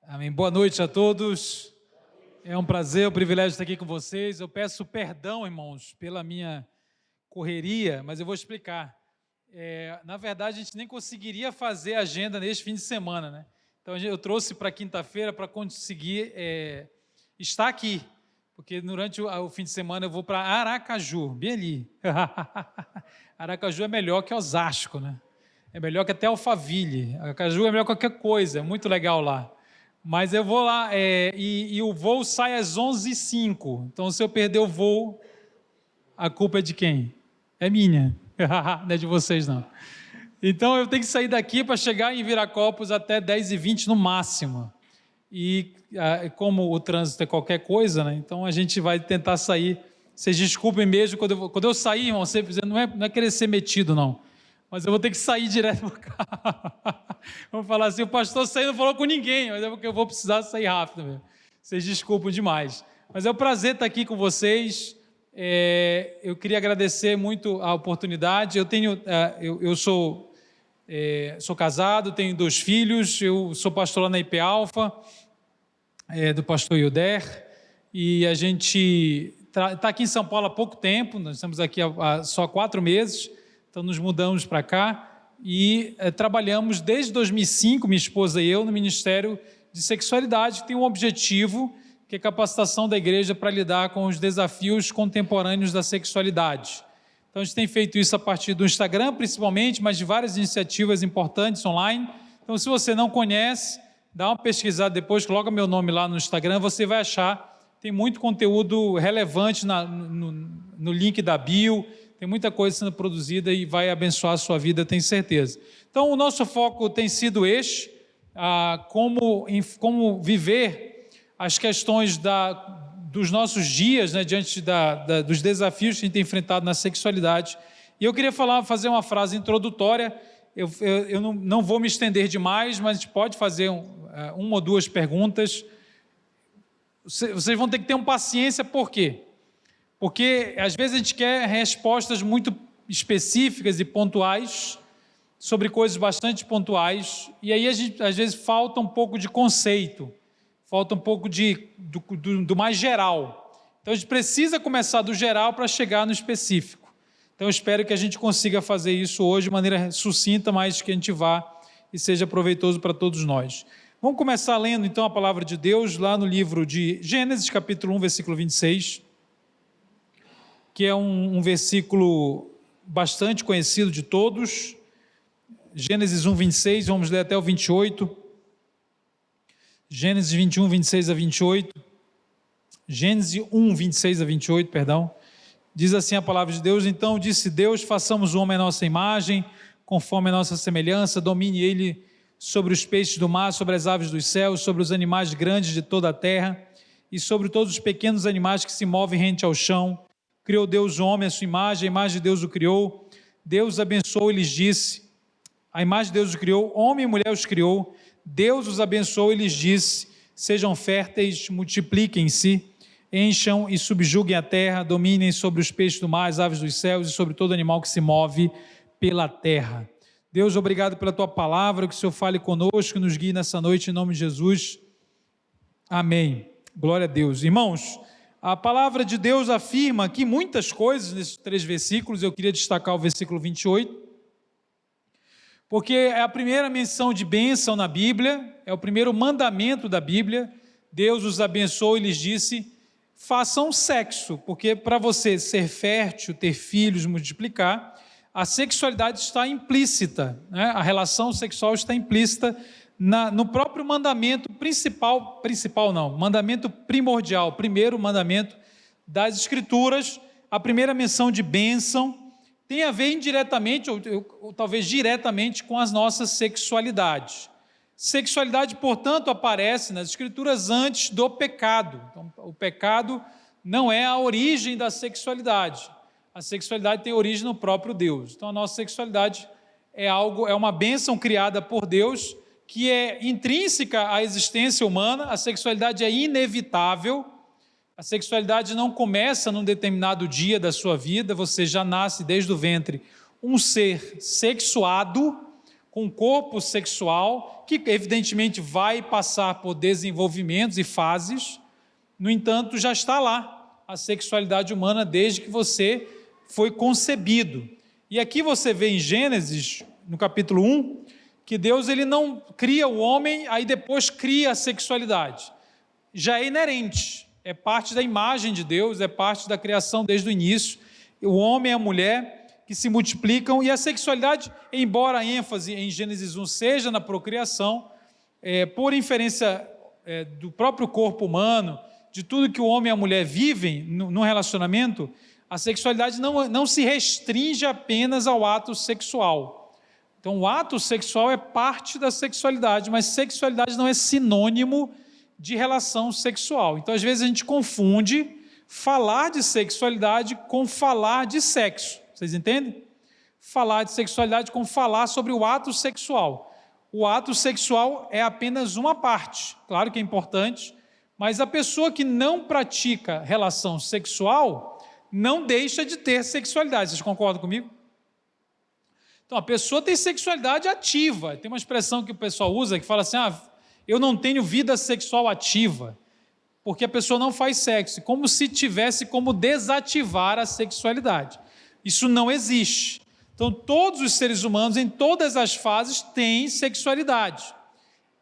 Amém. Boa noite a todos. É um prazer, um privilégio estar aqui com vocês. Eu peço perdão, irmãos, pela minha correria, mas eu vou explicar. Na verdade, a gente nem conseguiria fazer a agenda neste fim de semana, né? Então, eu trouxe para quinta-feira para conseguir estar aqui, porque durante o fim de semana eu vou para Aracaju, bem ali. Aracaju é melhor que Osasco, né? É melhor que até Alphaville. Aracaju é melhor que qualquer coisa, é muito legal lá. Mas eu vou lá, e o voo sai às 11h05. Então, se eu perder o voo, a culpa é de quem? É minha, não é de vocês, não. Então, eu tenho que sair daqui para chegar em Viracopos até 10h20 no máximo. E como o trânsito é qualquer coisa, né? Então a gente vai tentar sair. Vocês desculpem mesmo, quando eu sair, irmão, não é querer ser metido, não. Mas eu vou ter que sair direto para cá. Vamos falar assim, o pastor saiu, não falou com ninguém, mas é porque eu vou precisar sair rápido mesmo. Vocês desculpem demais. Mas é um prazer estar aqui com vocês. Eu queria agradecer muito a oportunidade. Eu sou casado, tenho 2 filhos, eu sou pastor lá na IP Alfa, do pastor Hilder, e a gente está aqui em São Paulo há pouco tempo, nós estamos aqui há só 4 meses, então nos mudamos para cá e trabalhamos desde 2005, minha esposa e eu, no Ministério de Sexualidade, que tem um objetivo, que é a capacitação da igreja para lidar com os desafios contemporâneos da sexualidade. Então, a gente tem feito isso a partir do Instagram, principalmente, mas de várias iniciativas importantes online. Então, se você não conhece, dá uma pesquisada depois, coloca meu nome lá no Instagram, você vai achar, tem muito conteúdo relevante no link da bio, tem muita coisa sendo produzida e vai abençoar a sua vida, tenho certeza. Então, o nosso foco tem sido como viver as questões dos nossos dias, né, diante dos desafios que a gente tem enfrentado na sexualidade. E eu queria fazer uma frase introdutória, eu não vou me estender demais, mas a gente pode fazer uma ou 2 perguntas. Vocês vão ter que ter paciência, por quê? Porque às vezes a gente quer respostas muito específicas e pontuais, sobre coisas bastante pontuais, e aí às vezes falta um pouco de conceito, falta um pouco do mais geral. Então, a gente precisa começar do geral para chegar no específico. Então, eu espero que a gente consiga fazer isso hoje de maneira sucinta, mas que a gente vá e seja proveitoso para todos nós. Vamos começar lendo, então, a palavra de Deus, lá no livro de Gênesis, capítulo 1, versículo 26, que é um versículo bastante conhecido de todos. Gênesis 1, 26, vamos ler até o 28. Gênesis 21, 26 a 28, Gênesis 1, 26 a 28, perdão, diz assim a palavra de Deus: então disse Deus, façamos o homem à nossa imagem, conforme a nossa semelhança, domine ele sobre os peixes do mar, sobre as aves dos céus, sobre os animais grandes de toda a terra, e sobre todos os pequenos animais que se movem rente ao chão. Criou Deus o homem à sua imagem, a imagem de Deus o criou. Deus abençoou e lhes disse, a imagem de Deus o criou, homem e mulher os criou. Deus os abençoou e lhes disse, sejam férteis, multipliquem-se, encham e subjuguem a terra, dominem sobre os peixes do mar, as aves dos céus e sobre todo animal que se move pela terra. Deus, obrigado pela tua palavra, que o Senhor fale conosco, nos guie nessa noite, em nome de Jesus. Amém. Glória a Deus. Irmãos, a palavra de Deus afirma aqui muitas coisas nesses 3 versículos, eu queria destacar o versículo 28, porque é a primeira menção de bênção na Bíblia, é o primeiro mandamento da Bíblia. Deus os abençoou e lhes disse, façam sexo, porque para você ser fértil, ter filhos, multiplicar, a sexualidade está implícita, né? A relação sexual está implícita no próprio mandamento mandamento primordial, primeiro mandamento das Escrituras, a primeira menção de bênção, tem a ver indiretamente, ou talvez diretamente, com as nossas sexualidades. Sexualidade, portanto, aparece nas Escrituras antes do pecado. Então, o pecado não é a origem da sexualidade. A sexualidade tem origem no próprio Deus. Então, a nossa sexualidade é uma bênção criada por Deus, que é intrínseca à existência humana. A sexualidade é inevitável. A sexualidade não começa num determinado dia da sua vida, você já nasce desde o ventre um ser sexuado, com corpo sexual, que evidentemente vai passar por desenvolvimentos e fases. No entanto, já está lá a sexualidade humana desde que você foi concebido. E aqui você vê em Gênesis, no capítulo 1, que Deus ele não cria o homem, aí depois cria a sexualidade. Já é inerente, é parte da imagem de Deus, é parte da criação desde o início. O homem e a mulher que se multiplicam, e a sexualidade, embora a ênfase em Gênesis 1 seja na procriação, por inferência do próprio corpo humano, de tudo que o homem e a mulher vivem no relacionamento, a sexualidade não se restringe apenas ao ato sexual. Então, o ato sexual é parte da sexualidade, mas sexualidade não é sinônimo de relação sexual. Então, às vezes, a gente confunde falar de sexualidade com falar de sexo. Vocês entendem? Falar de sexualidade com falar sobre o ato sexual. O ato sexual é apenas uma parte, claro que é importante, mas a pessoa que não pratica relação sexual não deixa de ter sexualidade. Vocês concordam comigo? Então, a pessoa tem sexualidade ativa. Tem uma expressão que o pessoal usa que fala assim, eu não tenho vida sexual ativa, porque a pessoa não faz sexo, como se tivesse como desativar a sexualidade. Isso não existe. Então, todos os seres humanos, em todas as fases, têm sexualidade,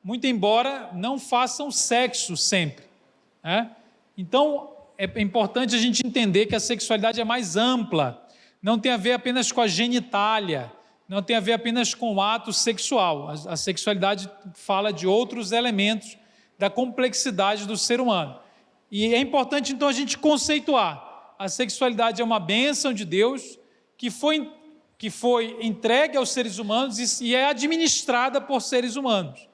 muito embora não façam sexo sempre. Então, é importante a gente entender que a sexualidade é mais ampla, não tem a ver apenas com a genitália, não tem a ver apenas com o ato sexual. A sexualidade fala de outros elementos da complexidade do ser humano. E é importante, então, a gente conceituar. A sexualidade é uma bênção de Deus que foi entregue aos seres humanos e é administrada por seres humanos.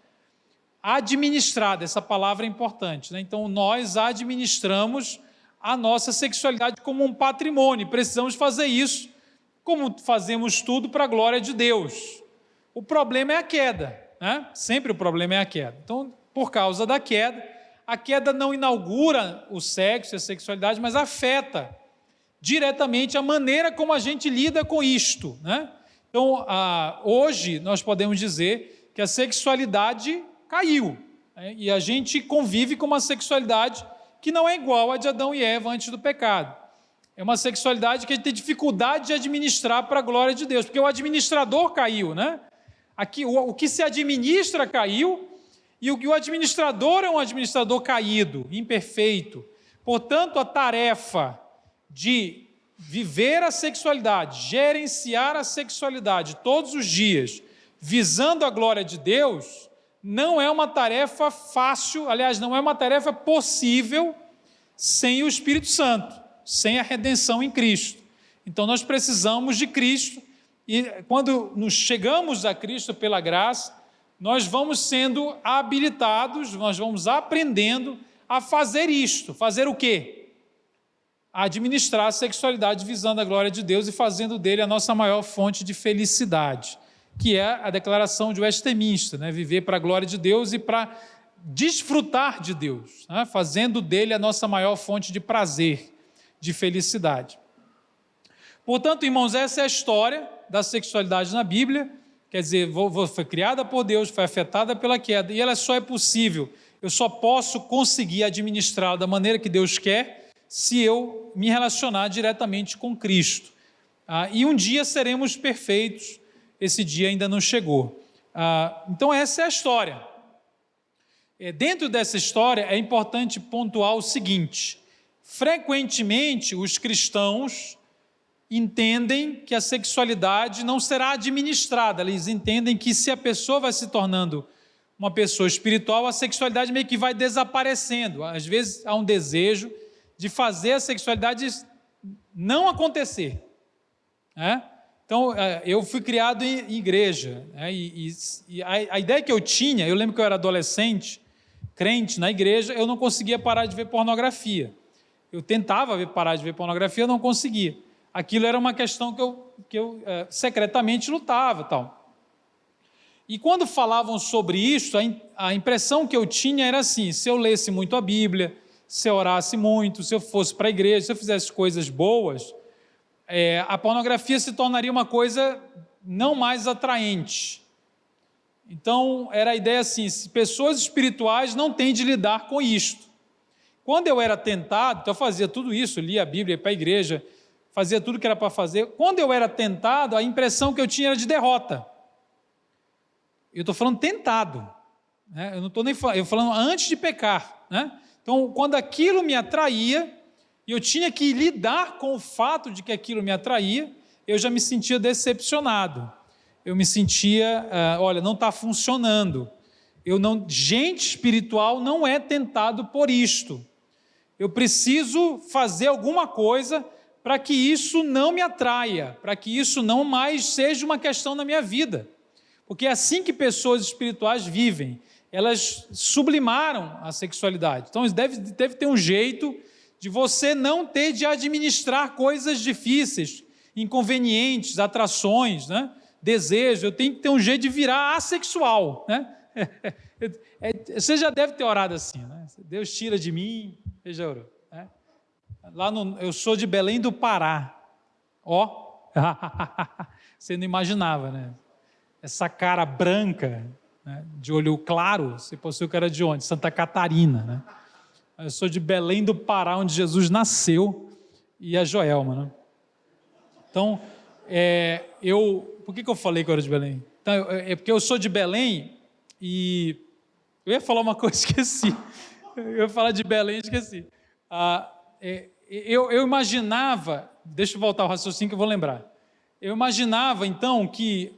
Administrada, essa palavra é importante, né? Então, nós administramos a nossa sexualidade como um patrimônio. Precisamos fazer isso, como fazemos tudo para a glória de Deus. O problema é a queda, né? Sempre o problema é a queda. Então, por causa da queda, a queda não inaugura o sexo e a sexualidade, mas afeta diretamente a maneira como a gente lida com isto, né? Então, hoje nós podemos dizer que a sexualidade caiu, né? E a gente convive com uma sexualidade que não é igual a de Adão e Eva antes do pecado. É uma sexualidade que a gente tem dificuldade de administrar para a glória de Deus, porque o administrador caiu, né? Aqui, o que se administra caiu, e o administrador é um administrador caído, imperfeito. Portanto, a tarefa de viver a sexualidade, gerenciar a sexualidade todos os dias, visando a glória de Deus, não é uma tarefa fácil, aliás, não é uma tarefa possível sem o Espírito Santo, sem a redenção em Cristo. Então, nós precisamos de Cristo, e quando nos chegamos a Cristo pela graça, nós vamos sendo habilitados, nós vamos aprendendo a fazer isto. Fazer o quê? Administrar a sexualidade visando a glória de Deus e fazendo dele a nossa maior fonte de felicidade, que é a declaração de Westminster, né? Viver para a glória de Deus e para desfrutar de Deus, né? Fazendo dele a nossa maior fonte de prazer, de felicidade. Portanto, irmãos, essa é a história da sexualidade na Bíblia. Quer dizer, foi criada por Deus, foi afetada pela queda, e ela só é possível, eu só posso conseguir administrá-la da maneira que Deus quer, se eu me relacionar diretamente com Cristo. E um dia seremos perfeitos, esse dia ainda não chegou. Então, essa é a história. Dentro dessa história, é importante pontuar o seguinte: frequentemente, os cristãos entendem que a sexualidade não será administrada. Eles entendem que se a pessoa vai se tornando uma pessoa espiritual, a sexualidade meio que vai desaparecendo. Às vezes há um desejo de fazer a sexualidade não acontecer, né? Então, eu fui criado em igreja, né? E a ideia que eu tinha, eu lembro que eu era adolescente, crente na igreja, eu não conseguia parar de ver pornografia. Eu tentava parar de ver pornografia, eu não conseguia. Aquilo era uma questão que eu secretamente lutava, tal. E quando falavam sobre isso, a impressão que eu tinha era assim: se eu lesse muito a Bíblia, se eu orasse muito, se eu fosse para a igreja, se eu fizesse coisas boas, a pornografia se tornaria uma coisa não mais atraente. Então, era a ideia assim, pessoas espirituais não têm de lidar com isto. Quando eu era tentado, então eu fazia tudo isso, lia a Bíblia, ia para a igreja, fazia tudo que era para fazer. Quando eu era tentado, a impressão que eu tinha era de derrota. Eu estou falando tentado, né? Eu não estou nem falando, eu falando antes de pecar, né? Então, quando aquilo me atraía, e eu tinha que lidar com o fato de que aquilo me atraía, eu já me sentia decepcionado. Eu me sentia, olha, não está funcionando. Gente espiritual não é tentado por isto. Eu preciso fazer alguma coisa para que isso não me atraia, para que isso não mais seja uma questão na minha vida. Porque é assim que pessoas espirituais vivem. Elas sublimaram a sexualidade. Então, deve ter um jeito de você não ter de administrar coisas difíceis, inconvenientes, atrações, né? Desejo. Eu tenho que ter um jeito de virar assexual, né? Você já deve ter orado assim, né? Deus tira de mim, você já orou, né? Eu sou de Belém do Pará, ó, você não imaginava, né? Essa cara branca, né? De olho claro, você pensou que era de onde? Santa Catarina, né? Eu sou de Belém do Pará, onde Jesus nasceu, e a Joelma, né? Então, por que eu falei que eu era de Belém? Então, é porque eu sou de Belém e eu ia falar uma coisa, esqueci. Eu ia falar de Belém, esqueci. Eu imaginava, deixa eu voltar ao raciocínio que eu vou lembrar. Eu imaginava, então, que...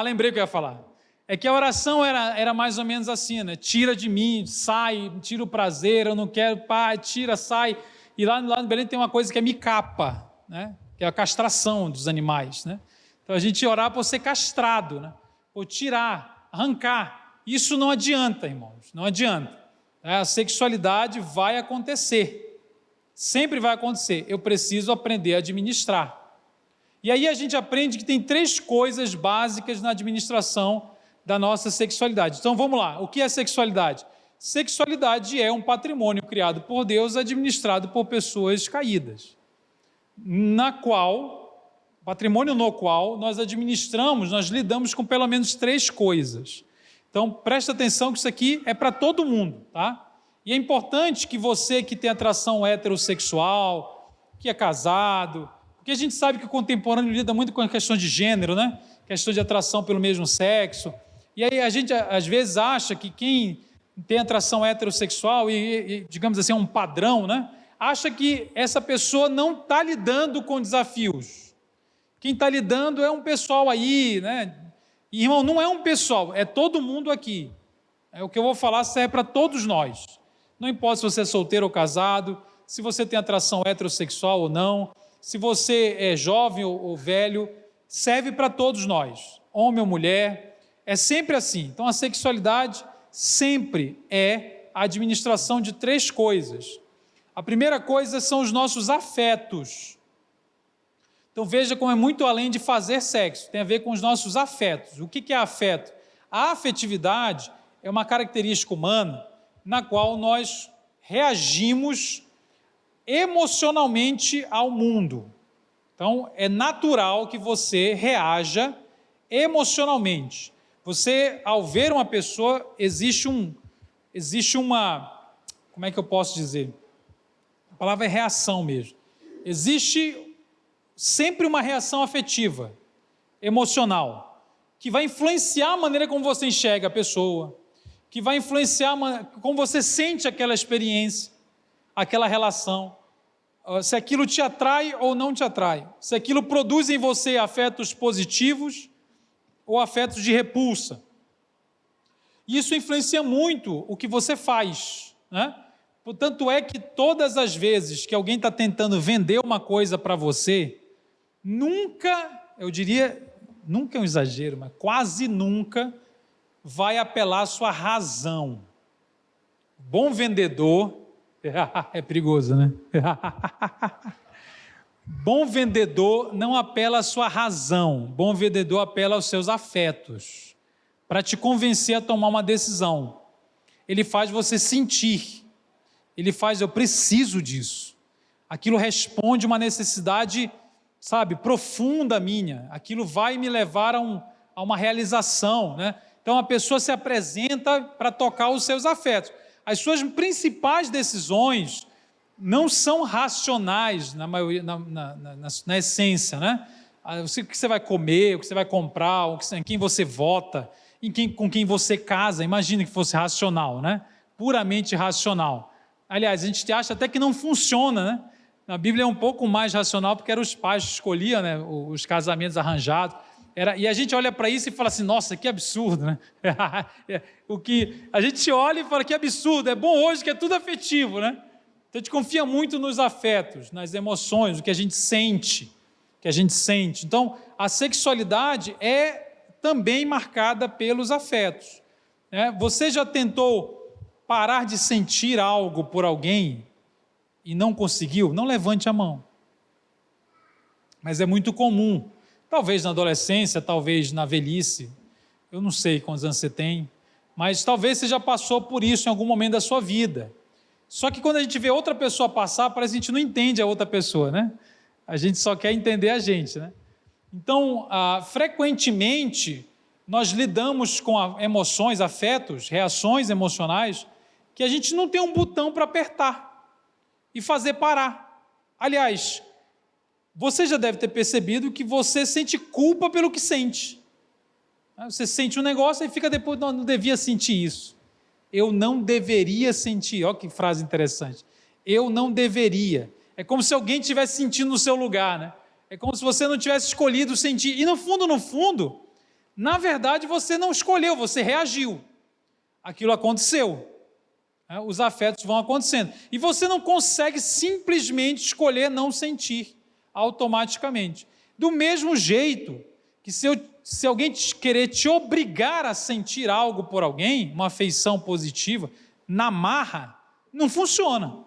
lembrei o que eu ia falar. É que a oração era mais ou menos assim, né? Tira de mim, sai, tira o prazer, eu não quero, pá, tira, sai. E lá no Belém tem uma coisa que é micapa, né? Que é a castração dos animais, né? Então a gente orar por ser castrado, né? Por tirar, arrancar. Isso não adianta, irmãos, não adianta. A sexualidade vai acontecer, sempre vai acontecer. Eu preciso aprender a administrar. E aí a gente aprende que tem 3 coisas básicas na administração da nossa sexualidade. Então vamos lá, o que é sexualidade? Sexualidade é um patrimônio criado por Deus, administrado por pessoas caídas, patrimônio no qual nós administramos, nós lidamos com pelo menos 3 coisas. Então presta atenção que isso aqui é para todo mundo, tá? E é importante que você que tem atração heterossexual, que é casado, porque a gente sabe que o contemporâneo lida muito com a questão de gênero, né? Questão de atração pelo mesmo sexo. E aí a gente às vezes acha que quem tem atração heterossexual e digamos assim, é um padrão, né? Acha que essa pessoa não está lidando com desafios. Quem está lidando é um pessoal aí, né? E, irmão, não é um pessoal, é todo mundo aqui. O que eu vou falar serve para todos nós. Não importa se você é solteiro ou casado, se você tem atração heterossexual ou não, se você é jovem ou velho, serve para todos nós, homem ou mulher, é sempre assim. Então a sexualidade sempre é a administração de 3 coisas. A primeira coisa são os nossos afetos. Então veja como é muito além de fazer sexo, tem a ver com os nossos afetos. O que é afeto? A afetividade é uma característica humana na qual nós reagimos emocionalmente ao mundo. Então, é natural que você reaja emocionalmente. Você, ao ver uma pessoa, existe uma, como é que eu posso dizer? A palavra é reação mesmo. Existe sempre uma reação afetiva, emocional, que vai influenciar a maneira como você enxerga a pessoa, que vai influenciar como você sente aquela experiência, aquela relação. Se aquilo te atrai ou não te atrai, se aquilo produz em você afetos positivos ou afetos de repulsa. Isso influencia muito o que você faz, né? Portanto é que todas as vezes que alguém está tentando vender uma coisa para você, nunca, eu diria, nunca é um exagero, mas quase nunca vai apelar à sua razão. Bom vendedor, é perigoso, né? Bom vendedor não apela à sua razão, bom vendedor apela aos seus afetos, para te convencer a tomar uma decisão. Ele faz você sentir, ele faz, eu preciso disso. Aquilo responde uma necessidade, sabe, profunda minha, aquilo vai me levar a uma realização, né? Então a pessoa se apresenta para tocar os seus afetos. As suas principais decisões não são racionais na maioria, na essência, né? O que você vai comer, o que você vai comprar, em quem você vota, com quem você casa. Imagine que fosse racional, né? Puramente racional. Aliás, a gente acha até que não funciona, né? Na Bíblia é um pouco mais racional, porque eram os pais que escolhiam, né, os casamentos arranjados. E a gente olha para isso e fala assim, nossa, que absurdo, né? O que a gente olha e fala que absurdo, é bom hoje que é tudo afetivo, né? Então a gente confia muito nos afetos, nas emoções, o que a gente sente, Então a sexualidade é também marcada pelos afetos, né? Você já tentou parar de sentir algo por alguém e não conseguiu? Não levante a mão. Mas é muito comum, talvez na adolescência, talvez na velhice, eu não sei quantos anos você tem, mas talvez você já passou por isso em algum momento da sua vida. Só que quando a gente vê outra pessoa passar, parece que a gente não entende a outra pessoa, né? A gente só quer entender a gente, né? Então, frequentemente, nós lidamos com emoções, afetos, reações emocionais, que a gente não tem um botão para apertar e fazer parar. Aliás, você já deve ter percebido que você sente culpa pelo que sente. Você sente um negócio e fica depois, não devia sentir isso. Eu não deveria sentir. Olha que frase interessante. Eu não deveria. É como se alguém estivesse sentindo no seu lugar, né? É como se você não tivesse escolhido sentir. E no fundo, na verdade você não escolheu, você reagiu. Aquilo aconteceu. Os afetos vão acontecendo. E você não consegue simplesmente escolher não sentir automaticamente. Do mesmo jeito que se alguém querer te obrigar a sentir algo por alguém, uma afeição positiva, na marra, não funciona.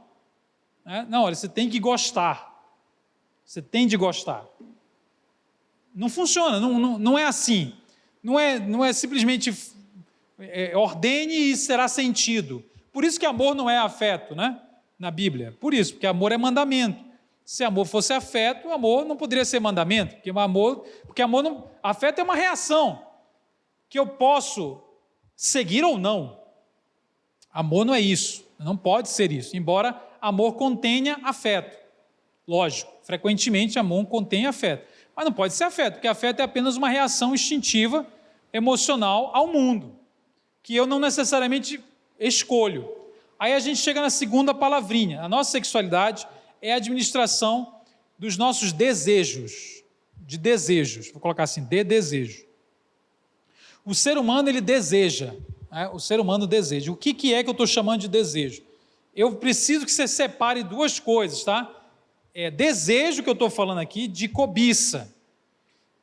Não, olha, você tem que gostar. Você tem de gostar. Não funciona, não é assim. Não é simplesmente ordene e será sentido. Por isso que amor não é afeto, né? Na Bíblia. Por isso, porque amor é mandamento. Se amor fosse afeto, amor não poderia ser mandamento, afeto é uma reação que eu posso seguir ou não. Amor não é isso, não pode ser isso, embora amor contenha afeto. Lógico, frequentemente amor contém afeto, mas não pode ser afeto, porque afeto é apenas uma reação instintiva, emocional ao mundo, que eu não necessariamente escolho. Aí a gente chega na segunda palavrinha. A nossa sexualidade é a administração dos nossos desejos, vou colocar assim, de desejo. O ser humano, ele deseja, o ser humano deseja. O que é que eu estou chamando de desejo? Eu preciso que você separe duas coisas, tá? Desejo, que eu estou falando aqui, de cobiça.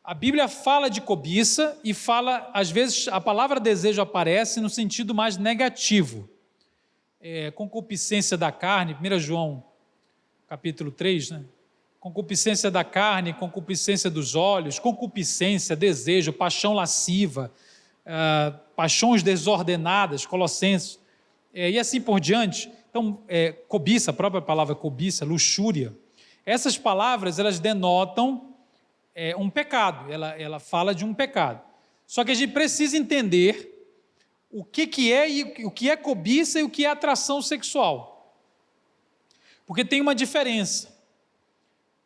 A Bíblia fala de cobiça e fala, às vezes, a palavra desejo aparece no sentido mais negativo. Concupiscência da carne, 1 João capítulo 3, né? Concupiscência da carne, concupiscência dos olhos, concupiscência, desejo, paixão lasciva, paixões desordenadas, Colossenses, e assim por diante. Então, cobiça, a própria palavra cobiça, luxúria. Essas palavras, elas denotam um pecado, ela fala de um pecado. Só que a gente precisa entender o que é cobiça e o que é atração sexual. Porque tem uma diferença.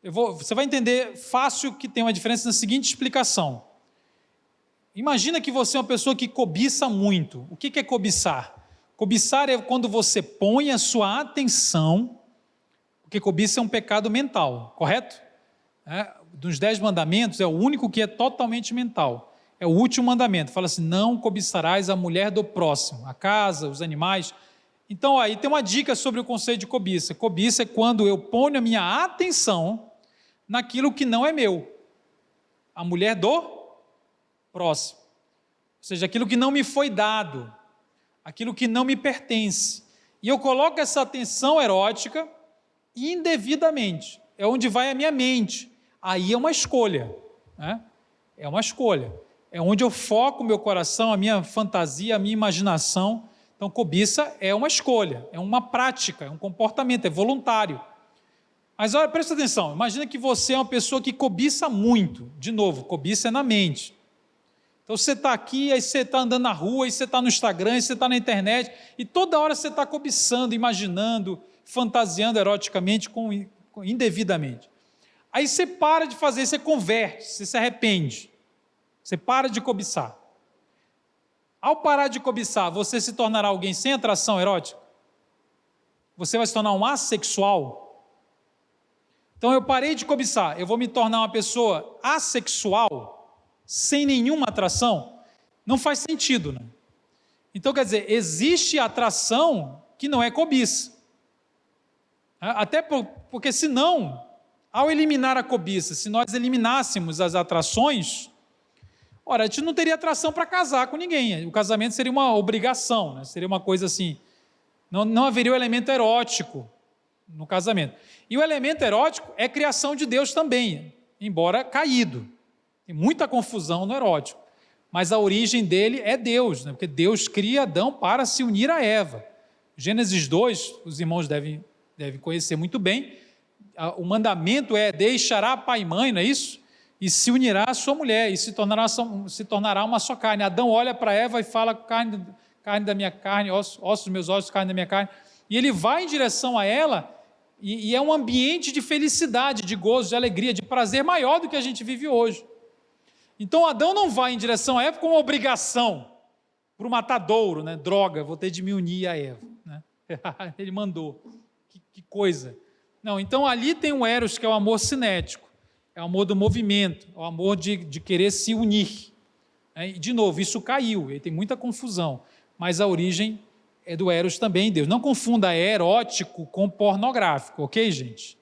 Você vai entender fácil que tem uma diferença na seguinte explicação. Imagina que você é uma pessoa que cobiça muito. O que é cobiçar? Cobiçar é quando você põe a sua atenção, porque cobiça é um pecado mental, correto? Dos 10 mandamentos, é o único que é totalmente mental. É o último mandamento. Fala assim, não cobiçarás a mulher do próximo, a casa, os animais. Então, aí tem uma dica sobre o conceito de cobiça. Cobiça é quando eu ponho a minha atenção naquilo que não é meu. A mulher do próximo. Ou seja, aquilo que não me foi dado. Aquilo que não me pertence. E eu coloco essa atenção erótica indevidamente. É onde vai a minha mente. Aí é uma escolha. É uma escolha. É onde eu foco o meu coração, a minha fantasia, a minha imaginação. Então, cobiça é uma escolha, é uma prática, é um comportamento, é voluntário. Mas olha, presta atenção, imagina que você é uma pessoa que cobiça muito. De novo, cobiça é na mente. Então você está aqui, aí você está andando na rua, aí você está no Instagram, aí você está na internet, e toda hora você está cobiçando, imaginando, fantasiando eroticamente, indevidamente. Aí você para de fazer, você converte, você se arrepende, você para de cobiçar. Ao parar de cobiçar, você se tornará alguém sem atração erótica? Você vai se tornar um assexual? Então eu parei de cobiçar, eu vou me tornar uma pessoa assexual, sem nenhuma atração? Não faz sentido, né? Então quer dizer, existe atração que não é cobiça. Até porque senão, ao eliminar a cobiça, se nós eliminássemos as atrações, ora, a gente não teria atração para casar com ninguém. O casamento seria uma obrigação, né? Seria uma coisa assim, não haveria o elemento erótico no casamento. E o elemento erótico é criação de Deus também, embora caído. Tem muita confusão no erótico, mas a origem dele é Deus, né? Porque Deus cria Adão para se unir a Eva. Gênesis 2, os irmãos devem conhecer muito bem, o mandamento é: deixará pai e mãe, não é isso? E se unirá à sua mulher, e se tornará uma só carne. Adão olha para Eva e fala: carne da minha carne, ossos dos meus ossos, carne da minha carne. E ele vai em direção a ela, e é um ambiente de felicidade, de gozo, de alegria, de prazer maior do que a gente vive hoje. Então Adão não vai em direção a Eva com uma obrigação, para o matadouro, né? Droga, vou ter de me unir a Eva, né? Ele mandou, que coisa. Não, então ali tem o eros, que é o amor cinético, é o amor do movimento, é o amor de querer se unir. E, de novo, isso caiu, e tem muita confusão, mas a origem é do eros também em Deus. Não confunda erótico com pornográfico, ok, gente?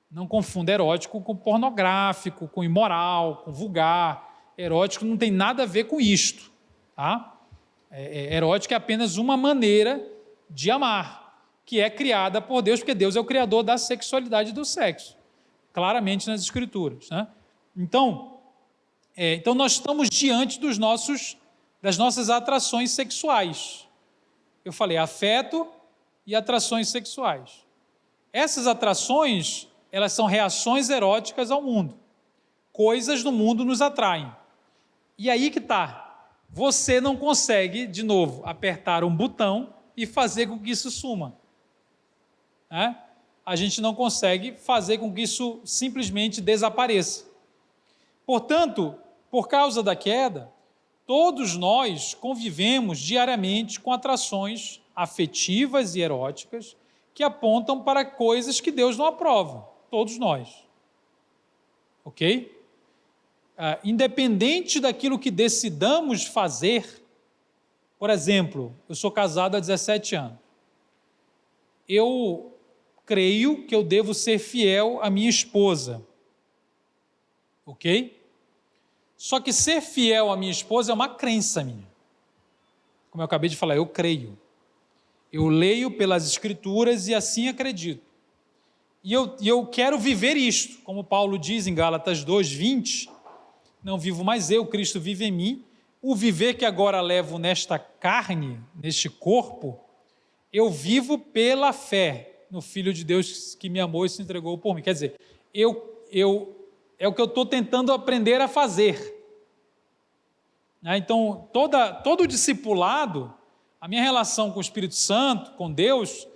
Não confunda erótico com pornográfico, com imoral, com vulgar. Erótico não tem nada a ver com isto, tá? Erótico é apenas uma maneira de amar, que é criada por Deus, porque Deus é o criador da sexualidade e do sexo, claramente nas Escrituras, né? Então nós estamos diante das nossas atrações sexuais. Eu falei afeto e atrações sexuais. Essas atrações, elas são reações eróticas ao mundo. Coisas do mundo nos atraem. E aí que está. Você não consegue, de novo, apertar um botão e fazer com que isso suma. A gente não consegue fazer com que isso simplesmente desapareça. Portanto, por causa da queda, todos nós convivemos diariamente com atrações afetivas e eróticas que apontam para coisas que Deus não aprova. Todos nós. Ok? Independente daquilo que decidamos fazer, por exemplo, eu sou casado há 17 anos. Eu creio que eu devo ser fiel à minha esposa. Ok? Só que ser fiel à minha esposa é uma crença minha. Como eu acabei de falar, eu creio. Eu leio pelas Escrituras e assim acredito. E eu quero viver isto, como Paulo diz em Gálatas 2:20, não vivo mais eu, Cristo vive em mim. O viver que agora levo nesta carne, neste corpo, eu vivo pela fé no Filho de Deus que me amou e se entregou por mim. Quer dizer, é o que eu estou tentando aprender a fazer. Então, todo discipulado, a minha relação com o Espírito Santo, com Deus,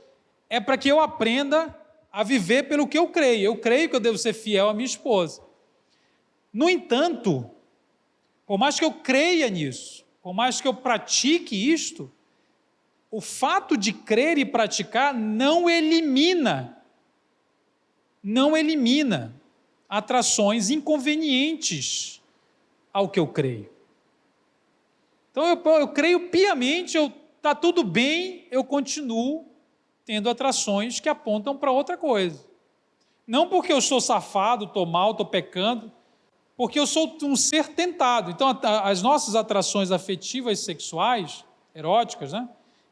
é para que eu aprenda a viver pelo que eu creio. Eu creio que eu devo ser fiel à minha esposa. No entanto, por mais que eu creia nisso, por mais que eu pratique isto, o fato de crer e praticar não elimina atrações inconvenientes ao que eu creio. Então eu creio piamente, está tudo bem, eu continuo tendo atrações que apontam para outra coisa. Não porque eu sou safado, estou mal, estou pecando, porque eu sou um ser tentado. Então as nossas atrações afetivas, sexuais, eróticas, né?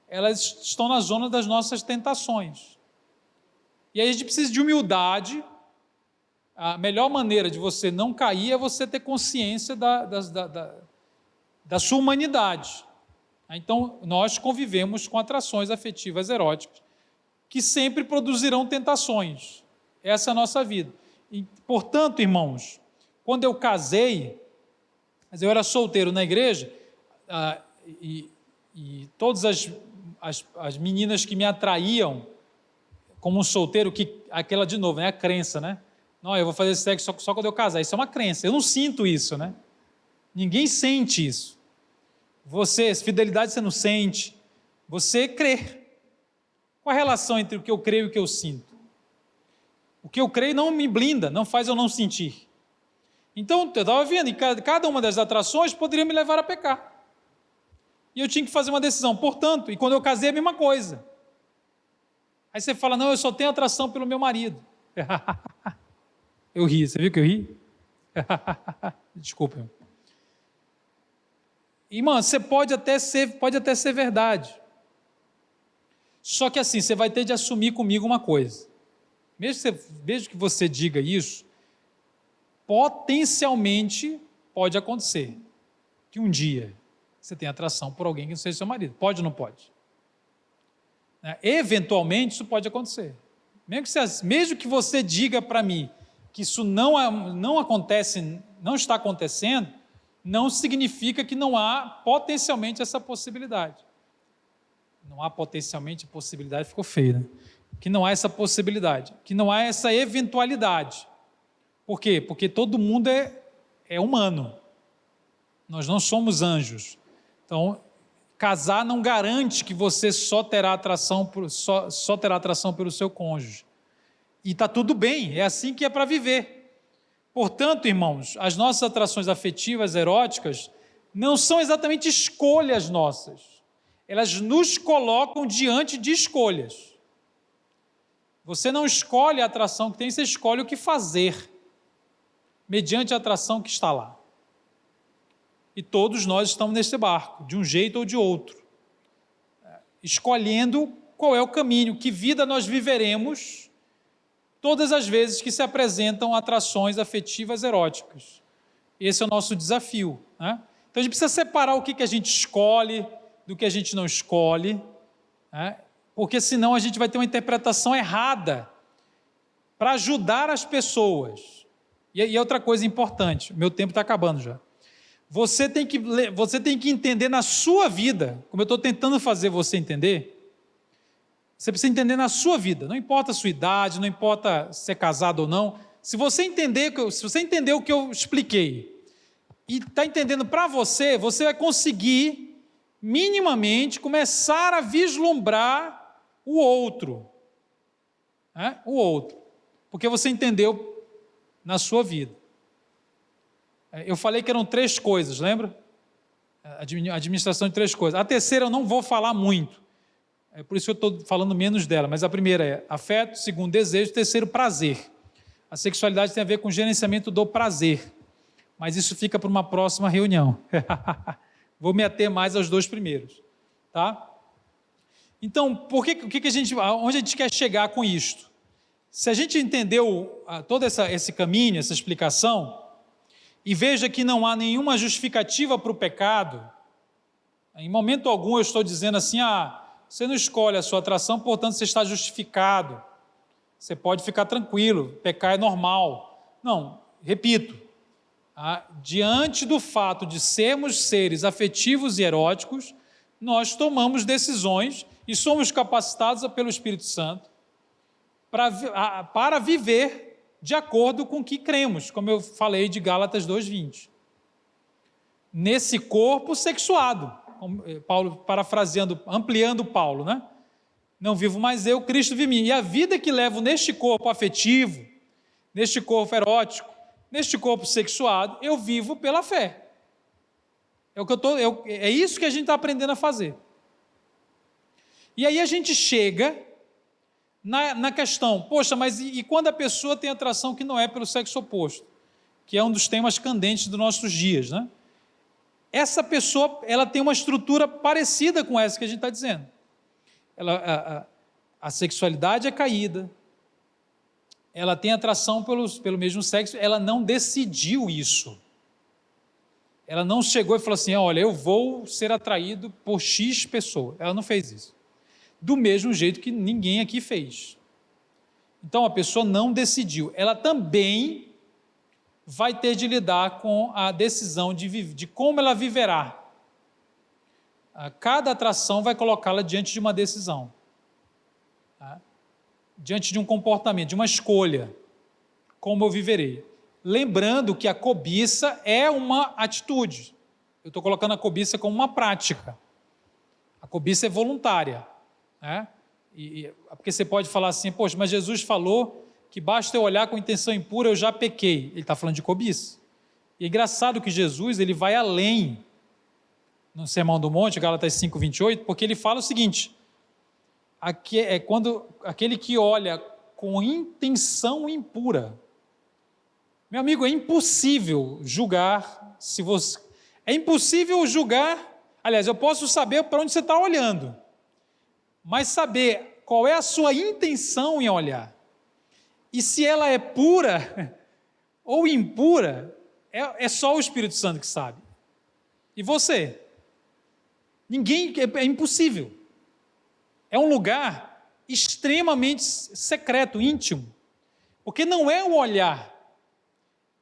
Elas estão na zona das nossas tentações. E aí a gente precisa de humildade. A melhor maneira de você não cair é você ter consciência da sua humanidade. Então, nós convivemos com atrações afetivas eróticas, que sempre produzirão tentações. Essa é a nossa vida. E, portanto, irmãos, quando eu casei, Mas eu era solteiro na igreja, e todas as meninas que me atraíam como um solteiro, aquela de novo, né? A crença, né? Não, eu vou fazer sexo só quando eu casar. Isso é uma crença. Eu não sinto isso, né? Ninguém sente isso. Fidelidade você não sente. Você crê. Qual a relação entre o que eu creio e o que eu sinto? O que eu creio não me blinda, não faz eu não sentir. Então, eu estava vendo, e cada uma das atrações poderia me levar a pecar. E eu tinha que fazer uma decisão. Portanto, e quando eu casei, a mesma coisa. Aí você fala, não, eu só tenho atração pelo meu marido. Eu ri, você viu que eu ri? Desculpa. Irmã, você pode até ser verdade. Só que assim, você vai ter de assumir comigo uma coisa. Mesmo que você diga isso, potencialmente pode acontecer que um dia você tenha atração por alguém que não seja seu marido. Pode ou não pode? Eventualmente isso pode acontecer. Mesmo que você diga para mim que isso não acontece, não está acontecendo, não significa que não há potencialmente essa possibilidade. Não há potencialmente possibilidade, ficou feio, né? Que não há essa possibilidade, que não há essa eventualidade. Por quê? Porque todo mundo é humano. Nós não somos anjos. Então, casar não garante que você só terá atração pelo seu cônjuge. E está tudo bem, é assim que é para viver. Portanto, irmãos, as nossas atrações afetivas, eróticas, não são exatamente escolhas nossas. Elas nos colocam diante de escolhas. Você não escolhe a atração que tem, você escolhe o que fazer, mediante a atração que está lá. E todos nós estamos nesse barco, de um jeito ou de outro, escolhendo qual é o caminho, que vida nós viveremos todas as vezes que se apresentam atrações afetivas eróticas. Esse é o nosso desafio, né? Então a gente precisa separar o que a gente escolhe do que a gente não escolhe, né? Porque senão a gente vai ter uma interpretação errada para ajudar as pessoas. E outra coisa importante, meu tempo está acabando já. Você tem que entender na sua vida, como eu estou tentando fazer você entender, você precisa entender na sua vida, não importa a sua idade, não importa ser casado ou não, se você entender o que eu expliquei, e está entendendo para você, você vai conseguir, minimamente, começar a vislumbrar o outro, né? O outro, porque você entendeu na sua vida. Eu falei que eram 3 coisas, lembra? Administração de 3 coisas. A terceira eu não vou falar muito, é por isso que eu estou falando menos dela, mas a primeira é afeto, segundo desejo, terceiro prazer. A sexualidade tem a ver com o gerenciamento do prazer, mas isso fica para uma próxima reunião. Vou me ater mais aos 2 primeiros, tá? Então, onde a gente quer chegar com isto? Se a gente entendeu todo esse caminho, essa explicação, e veja que não há nenhuma justificativa para o pecado, em momento algum eu estou dizendo assim, você não escolhe a sua atração, portanto você está justificado, você pode ficar tranquilo, pecar é normal. Não, repito, diante do fato de sermos seres afetivos e eróticos, nós tomamos decisões e somos capacitados pelo Espírito Santo para viver de acordo com o que cremos, como eu falei de Gálatas 2:20. Nesse corpo sexuado, Paulo parafraseando, ampliando Paulo, né? Não vivo mais eu, Cristo vive em mim. E a vida que levo neste corpo afetivo, neste corpo erótico, neste corpo sexuado, eu vivo pela fé. É isso que a gente está aprendendo a fazer. E aí a gente chega na questão, poxa, mas e quando a pessoa tem atração que não é pelo sexo oposto? Que é um dos temas candentes dos nossos dias, né? Essa pessoa, ela tem uma estrutura parecida com essa que a gente está dizendo. A sexualidade é caída, ela tem atração pelo mesmo sexo, ela não decidiu isso. Ela não chegou e falou assim, olha, eu vou ser atraído por X pessoa. Ela não fez isso. Do mesmo jeito que ninguém aqui fez. Então, a pessoa não decidiu. Ela também vai ter de lidar com a decisão de como ela viverá. Cada atração vai colocá-la diante de uma decisão, tá? Diante de um comportamento, de uma escolha, como eu viverei. Lembrando que a cobiça é uma atitude. Eu estou colocando a cobiça como uma prática. A cobiça é voluntária, né? Porque você pode falar assim, poxa, mas Jesus falou que basta eu olhar com intenção impura, eu já pequei. Ele está falando de cobiça. E é engraçado que Jesus, ele vai além no Sermão do Monte, Gálatas 5:28, porque ele fala o seguinte: quando aquele que olha com intenção impura. Meu amigo, é impossível julgar se você... É impossível julgar... Aliás, eu posso saber para onde você está olhando, mas saber qual é a sua intenção em olhar, e se ela é pura ou impura, é só o Espírito Santo que sabe. E você? Ninguém, é impossível. É um lugar extremamente secreto, íntimo, porque não é o olhar,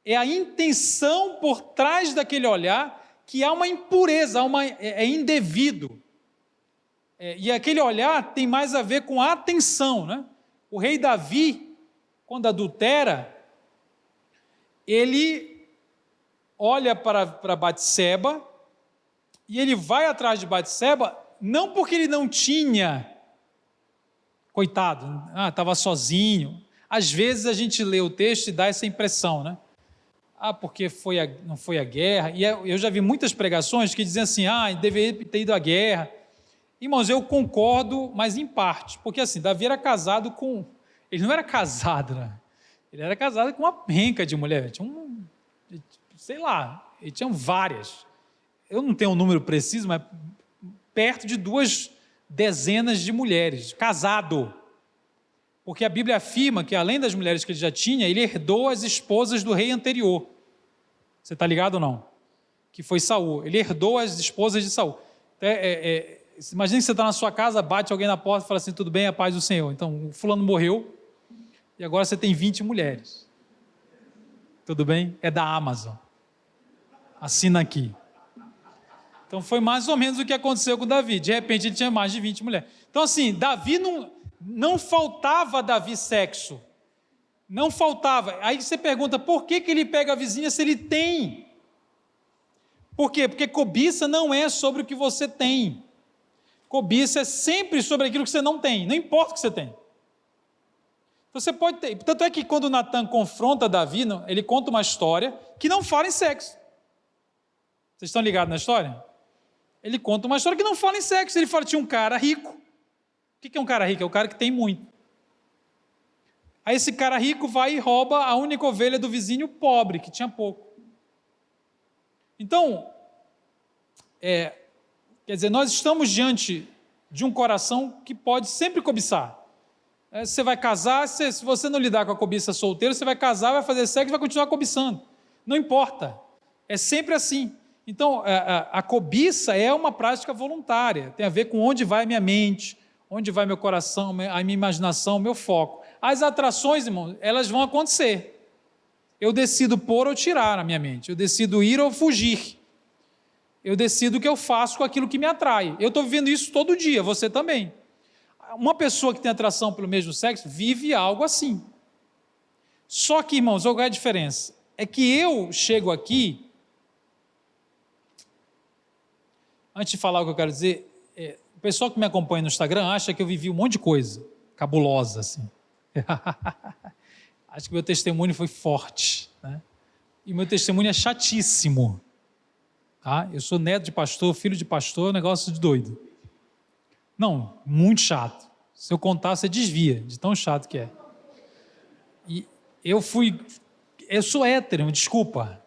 é a intenção por trás daquele olhar, que há uma impureza, é indevido. E aquele olhar tem mais a ver com a atenção, né? O rei Davi, quando adultera, ele olha para Batseba, e ele vai atrás de Batseba, não porque ele não tinha, coitado, estava sozinho. Às vezes a gente lê o texto e dá essa impressão, né? Porque não foi a guerra. E eu já vi muitas pregações que dizem assim, deveria ter ido à guerra. Irmãos, eu concordo, mas em parte, porque assim, Davi era casado com... Ele não era casado, né? Ele era casado com uma penca de mulher. Sei lá, ele tinha várias. Eu não tenho um número preciso, mas perto de 2 dezenas de mulheres, casado. Porque a Bíblia afirma que, além das mulheres que ele já tinha, ele herdou as esposas do rei anterior. Você está ligado ou não? Que foi Saul. Ele herdou as esposas de Saul. Imagina que você está na sua casa, bate alguém na porta e fala assim, tudo bem, a paz do Senhor. Então, o fulano morreu e agora você tem 20 mulheres. Tudo bem? É da Amazon. Assina aqui. Então, foi mais ou menos o que aconteceu com Davi. De repente, ele tinha mais de 20 mulheres. Então, assim, Davi não faltava a Davi sexo. Não faltava. Aí você pergunta, por que ele pega a vizinha se ele tem? Por quê? Porque cobiça não é sobre o que você tem. Cobiça é sempre sobre aquilo que você não tem, não importa o que você tem. Você pode ter. Tanto é que quando Natan confronta Davi, ele conta uma história que não fala em sexo. Vocês estão ligados na história? Ele conta uma história que não fala em sexo. Ele fala que tinha um cara rico. O que é um cara rico? É o cara que tem muito. Aí esse cara rico vai e rouba a única ovelha do vizinho pobre, que tinha pouco. Então, quer dizer, nós estamos diante de um coração que pode sempre cobiçar. Você vai casar, se você não lidar com a cobiça solteira, você vai casar, vai fazer sexo e vai continuar cobiçando. Não importa. É sempre assim. Então, a cobiça é uma prática voluntária. Tem a ver com onde vai a minha mente, onde vai meu coração, a minha imaginação, o meu foco. As atrações, irmão, elas vão acontecer. Eu decido pôr ou tirar na minha mente. Eu decido ir ou fugir. Eu decido o que eu faço com aquilo que me atrai. Eu estou vivendo isso todo dia, você também. Uma pessoa que tem atração pelo mesmo sexo vive algo assim. Só que, irmãos, qual é a diferença? É que eu chego aqui... Antes de falar o que eu quero dizer... O pessoal que me acompanha no Instagram acha que eu vivi um monte de coisa cabulosa, assim. Acho que meu testemunho foi forte, né? E meu testemunho é chatíssimo. Tá? Eu sou neto de pastor, filho de pastor, negócio de doido. Não, muito chato. Se eu contar, você desvia, de tão chato que é. E eu sou hétero, desculpa.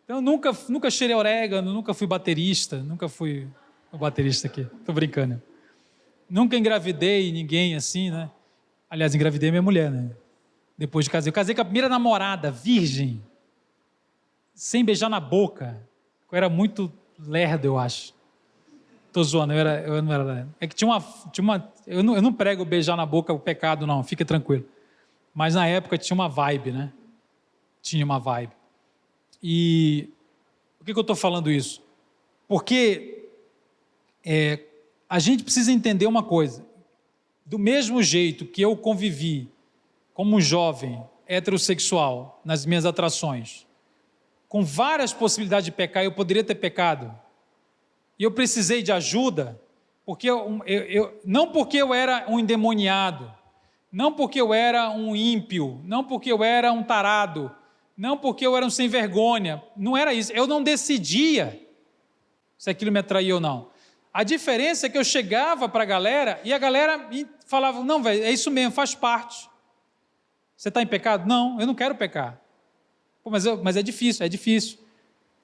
Então, nunca cheirei orégano, nunca fui baterista, nunca fui o baterista aqui, estou brincando. Nunca engravidei ninguém assim, né? Aliás, engravidei minha mulher, né? Depois de casar. Eu casei com a primeira namorada, virgem, sem beijar na boca. Eu era muito lerdo, eu acho. Estou zoando, eu não era lerdo. É que eu não prego beijar na boca o pecado, não, fica tranquilo. Mas na época tinha uma vibe, né? tinha uma vibe. E por que eu estou falando isso? Porque a gente precisa entender uma coisa. Do mesmo jeito que eu convivi como jovem heterossexual nas minhas atrações, com várias possibilidades de pecar, eu poderia ter pecado, e eu precisei de ajuda, porque não porque eu era um endemoniado, não porque eu era um ímpio, não porque eu era um tarado, não porque eu era um sem vergonha, não era isso, eu não decidia se aquilo me atraía ou não. A diferença é que eu chegava para a galera, e a galera me falava, não, velho, é isso mesmo, faz parte. Você está em pecado? Não, eu não quero pecar. Pô, mas é difícil.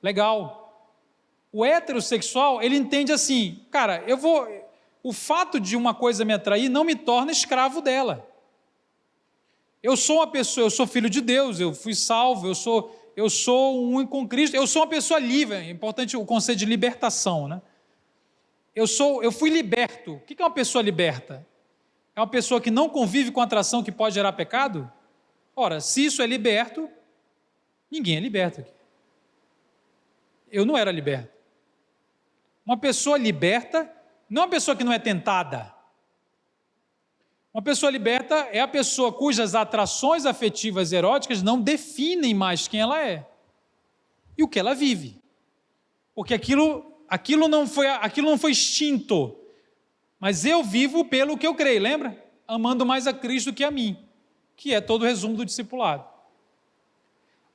Legal. O heterossexual, ele entende assim, cara, o fato de uma coisa me atrair não me torna escravo dela. Eu sou uma pessoa, eu sou filho de Deus, eu fui salvo, eu sou um com Cristo, eu sou uma pessoa livre, é importante o conceito de libertação, né? Eu fui liberto. O que é uma pessoa liberta? É uma pessoa que não convive com atração que pode gerar pecado? Ora, se isso é liberto, ninguém é liberto aqui. Eu não era liberto. Uma pessoa liberta não é uma pessoa que não é tentada. Uma pessoa liberta é a pessoa cujas atrações afetivas eróticas não definem mais quem ela é e o que ela vive. Porque aquilo não foi extinto, mas eu vivo pelo que eu creio, lembra? Amando mais a Cristo que a mim, que é todo o resumo do discipulado.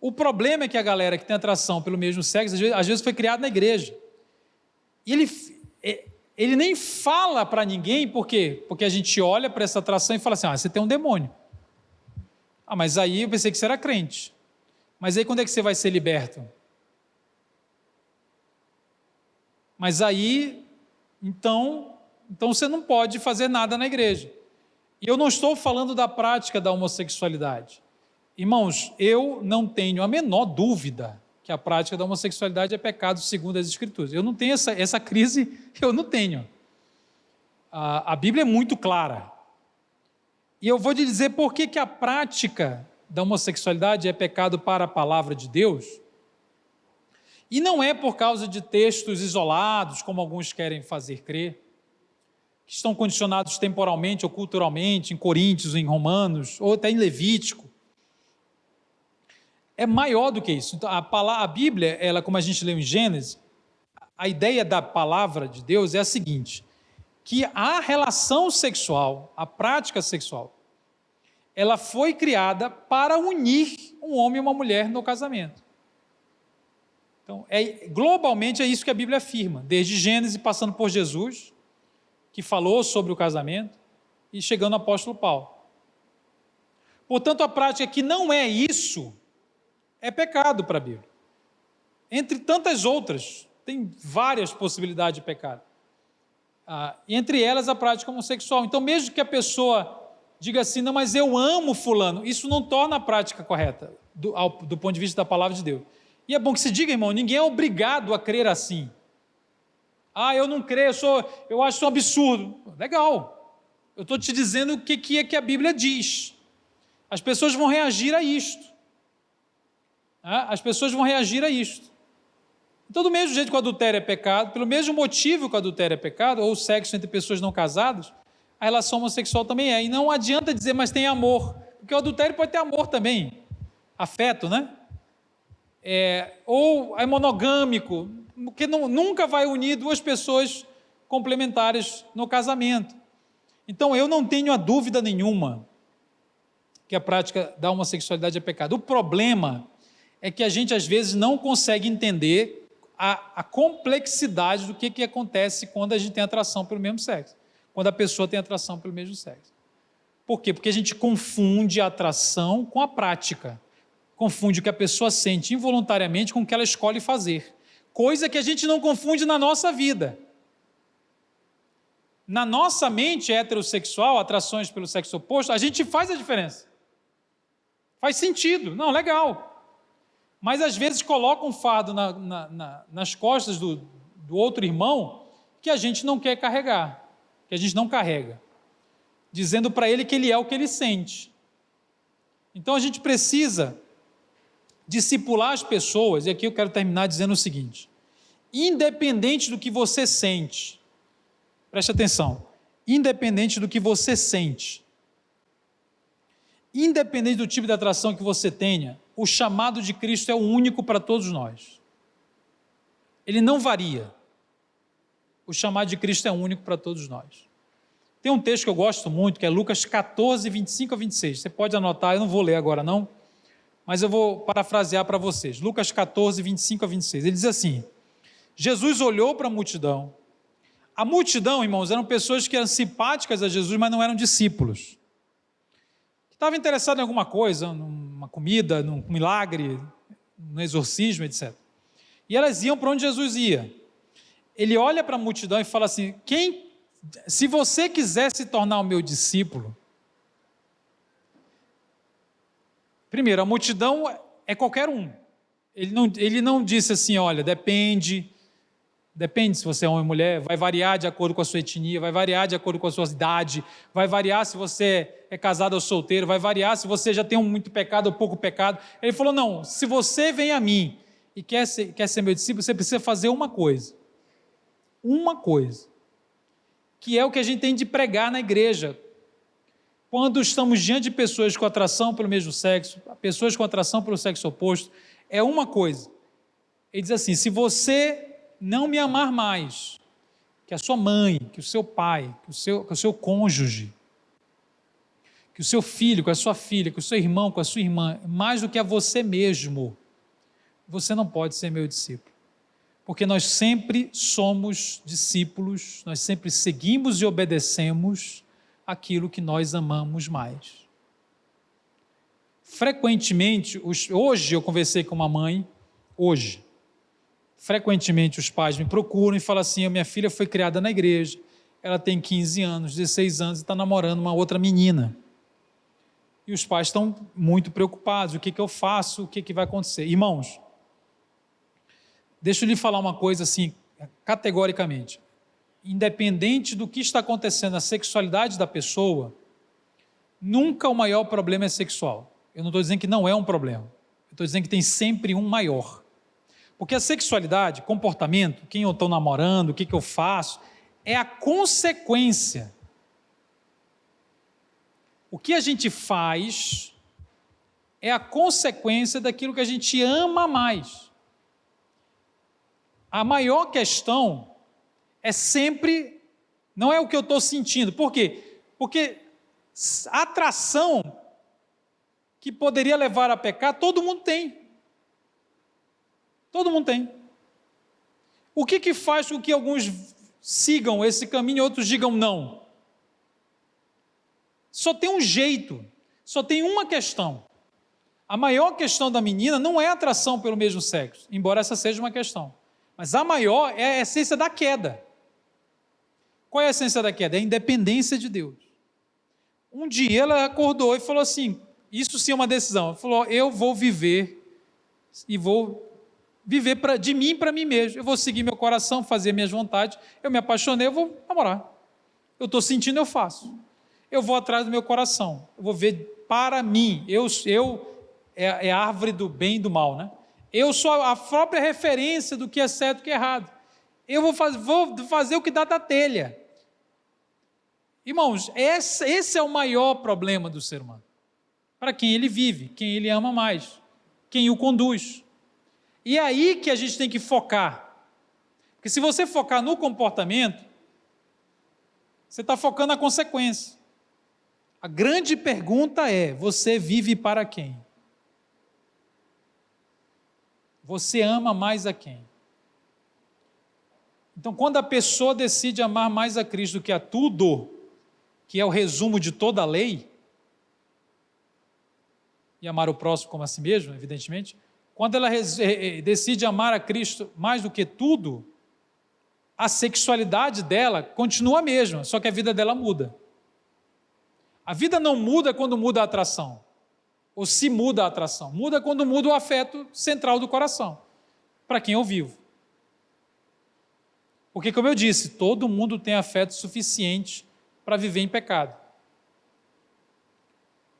O problema é que a galera que tem atração pelo mesmo sexo, às vezes foi criado na igreja, e ele nem fala para ninguém, por quê? Porque a gente olha para essa atração e fala assim, você tem um demônio. Mas aí eu pensei que você era crente. Mas aí quando é que você vai ser liberto? Mas aí, então você não pode fazer nada na igreja. E eu não estou falando da prática da homossexualidade. Irmãos, eu não tenho a menor dúvida que a prática da homossexualidade é pecado segundo as Escrituras. Eu não tenho essa crise, eu não tenho. A Bíblia é muito clara. E eu vou te dizer por que a prática da homossexualidade é pecado para a palavra de Deus. E não é por causa de textos isolados, como alguns querem fazer crer, que estão condicionados temporalmente ou culturalmente, em Coríntios, em Romanos, ou até em Levítico. É maior do que isso. Então, a Bíblia, como a gente leu em Gênesis, a ideia da palavra de Deus é a seguinte, que a relação sexual, a prática sexual, ela foi criada para unir um homem e uma mulher no casamento. Então, globalmente é isso que a Bíblia afirma, desde Gênesis, passando por Jesus, que falou sobre o casamento, e chegando ao apóstolo Paulo. Portanto, a prática que não é isso, é pecado para a Bíblia. Entre tantas outras, tem várias possibilidades de pecado. Entre elas a prática homossexual. Então, mesmo que a pessoa diga assim, não, mas eu amo fulano, isso não torna a prática correta, do ponto de vista da palavra de Deus. E é bom que se diga, irmão, ninguém é obrigado a crer assim. Eu não creio, eu acho isso um absurdo. Legal. Eu estou te dizendo o que é que a Bíblia diz. As pessoas vão reagir a isto. As pessoas vão reagir a isto. Então, do mesmo jeito que o adultério é pecado, pelo mesmo motivo que o adultério é pecado, ou o sexo entre pessoas não casadas, a relação homossexual também é. E não adianta dizer, mas tem amor. Porque o adultério pode ter amor também. Afeto, né? Ou é monogâmico, porque nunca vai unir duas pessoas complementares no casamento. Então, eu não tenho a dúvida nenhuma que a prática da homossexualidade é pecado. O problema é que a gente, às vezes, não consegue entender a complexidade do que acontece quando a gente tem atração pelo mesmo sexo, quando a pessoa tem atração pelo mesmo sexo. Por quê? Porque a gente confunde a atração com a prática, confunde o que a pessoa sente involuntariamente com o que ela escolhe fazer, coisa que a gente não confunde na nossa vida. Na nossa mente heterossexual, atrações pelo sexo oposto, a gente faz a diferença. Faz sentido, não, legal. Mas às vezes coloca um fardo nas costas do outro irmão que a gente não quer carregar, que a gente não carrega, dizendo para ele que ele é o que ele sente. Então a gente precisa discipular as pessoas, e aqui eu quero terminar dizendo o seguinte: independente do que você sente, preste atenção, independente do que você sente, independente do tipo de atração que você tenha, o chamado de Cristo é o único para todos nós. Ele não varia. O chamado de Cristo é único para todos nós. Tem um texto que eu gosto muito, que é Lucas 14, 25 a 26. Você pode anotar, eu não vou ler agora não, mas eu vou parafrasear para vocês. Lucas 14, 25 a 26. Ele diz assim: Jesus olhou para a multidão. A multidão, irmãos, eram pessoas que eram simpáticas a Jesus, mas não eram discípulos. Estavam interessados em alguma coisa, numa comida, num milagre, no exorcismo, etc. E elas iam para onde Jesus ia. Ele olha para a multidão e fala assim: se você quiser se tornar o meu discípulo, primeiro, a multidão é qualquer um. Ele não disse assim: olha, depende se você é homem ou mulher, vai variar de acordo com a sua etnia, vai variar de acordo com a sua idade, vai variar se você é casado ou solteiro, vai variar se você já tem muito pecado ou pouco pecado. Ele falou: não, se você vem a mim e quer ser meu discípulo, você precisa fazer uma coisa, que é o que a gente tem de pregar na igreja. Quando estamos diante de pessoas com atração pelo mesmo sexo, pessoas com atração pelo sexo oposto, é uma coisa. Ele diz assim: se você não me amar mais que a sua mãe, que o seu pai, que o seu cônjuge, que o seu filho, com a sua filha, que o seu irmão, com a sua irmã, mais do que a você mesmo, você não pode ser meu discípulo. Porque nós sempre somos discípulos, nós sempre seguimos e obedecemos aquilo que nós amamos mais. Frequentemente, hoje eu conversei com uma mãe, frequentemente os pais me procuram e falam assim: a minha filha foi criada na igreja, ela tem 15 anos, 16 anos e está namorando uma outra menina. E os pais estão muito preocupados: o que eu faço, o que vai acontecer? Irmãos, deixa eu lhe falar uma coisa assim, categoricamente. Independente do que está acontecendo na sexualidade da pessoa, nunca o maior problema é sexual. Eu não estou dizendo que não é um problema, eu estou dizendo que tem sempre um maior. Porque a sexualidade, comportamento, quem eu estou namorando, o que eu faço, é a consequência. O que a gente faz é a consequência daquilo que a gente ama mais. A maior questão é sempre, não é o que eu estou sentindo. Por quê? Porque a atração que poderia levar a pecar, todo mundo tem. Todo mundo tem. O que faz com que alguns sigam esse caminho e outros digam não? Só tem um jeito, só tem uma questão. A maior questão da menina não é a atração pelo mesmo sexo, embora essa seja uma questão. Mas a maior é a essência da queda. Qual é a essência da queda? É a independência de Deus. Um dia ela acordou e falou assim, isso sim é uma decisão, ela falou: eu vou viver e vou viver de mim para mim mesmo, eu vou seguir meu coração, fazer minhas vontades, eu me apaixonei, eu vou namorar, eu estou sentindo, eu faço, eu vou atrás do meu coração, eu vou ver para mim, é a árvore do bem e do mal, né? Eu sou a própria referência do que é certo e o que é errado, eu vou fazer o que dá da telha. Irmãos, esse é o maior problema do ser humano, para quem ele vive, quem ele ama mais, quem o conduz. E é aí que a gente tem que focar, porque se você focar no comportamento, você está focando na consequência. A grande pergunta é: você vive para quem? Você ama mais a quem? Então, quando a pessoa decide amar mais a Cristo do que a tudo, que é o resumo de toda a lei, e amar o próximo como a si mesmo, evidentemente, quando ela decide amar a Cristo mais do que tudo, a sexualidade dela continua a mesma, só que a vida dela muda. A vida não muda quando muda a atração, ou se muda a atração, muda quando muda o afeto central do coração, para quem eu vivo. Porque, como eu disse, todo mundo tem afeto suficiente para viver em pecado.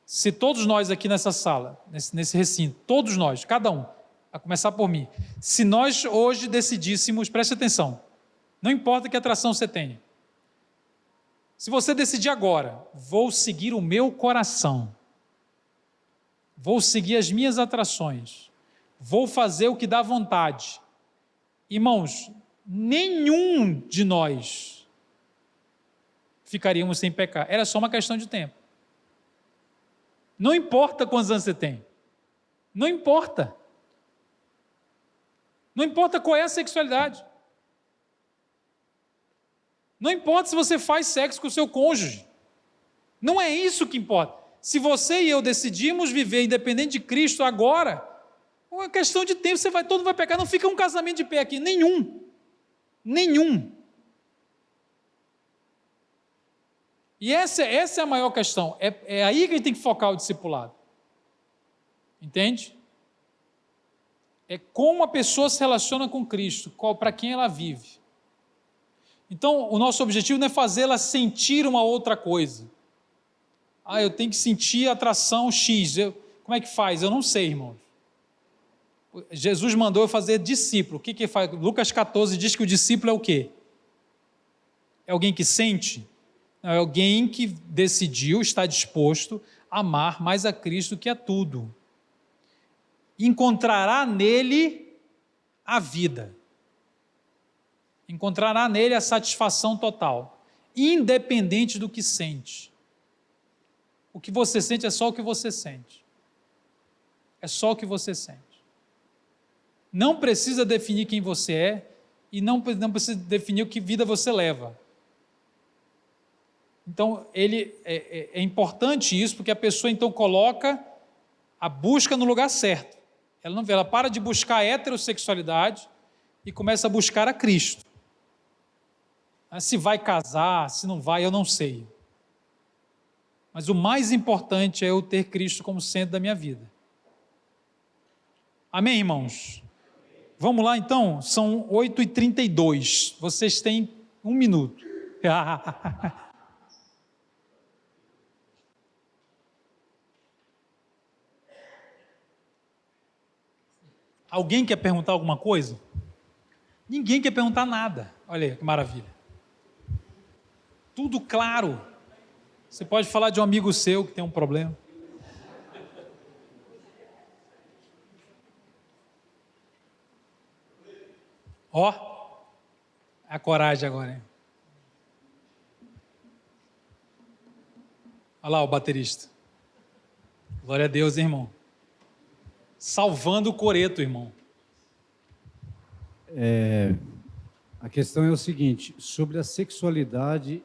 Se todos nós aqui nessa sala, nesse recinto, todos nós, cada um, a começar por mim, se nós hoje decidíssemos, preste atenção, não importa que atração você tenha, se você decidir agora, vou seguir o meu coração, vou seguir as minhas atrações, vou fazer o que dá vontade, irmãos, nenhum de nós ficaríamos sem pecar, era só uma questão de tempo. Não importa quantos anos você tem, não importa qual é a sexualidade, não importa se você faz sexo com o seu cônjuge, não é isso que importa. Se você e eu decidimos viver independente de Cristo agora, é uma questão de tempo, todo mundo vai pecar, não fica um casamento de pé aqui, nenhum. E essa é a maior questão, é aí que a gente tem que focar o discipulado, entende? É como a pessoa se relaciona com Cristo, para quem ela vive. Então, o nosso objetivo não é fazê-la sentir uma outra coisa. Eu tenho que sentir atração X. Como é que faz? Eu não sei, irmãos. Jesus mandou eu fazer discípulo. O que faz? Lucas 14 diz que o discípulo é o quê? É alguém que sente? Não, é alguém que decidiu, está disposto a amar mais a Cristo que a tudo. Encontrará nele a vida. Encontrará nele a satisfação total, independente do que sente. O que você sente é só o que você sente. É só o que você sente. Não precisa definir quem você é e não precisa definir o que vida você leva. Então, é importante isso, porque a pessoa então coloca a busca no lugar certo. Ela para de buscar a heterossexualidade e começa a buscar a Cristo. Se vai casar, se não vai, eu não sei. Mas o mais importante é eu ter Cristo como centro da minha vida. Amém, irmãos? Vamos lá, então? São 8h32. Vocês têm 1 minuto. Alguém quer perguntar alguma coisa? Ninguém quer perguntar nada. Olha aí, que maravilha. Tudo claro. Você pode falar de um amigo seu que tem um problema. A coragem agora, hein? Olha lá o baterista. Glória a Deus, irmão. Salvando o coreto, irmão. A questão é o seguinte, sobre a sexualidade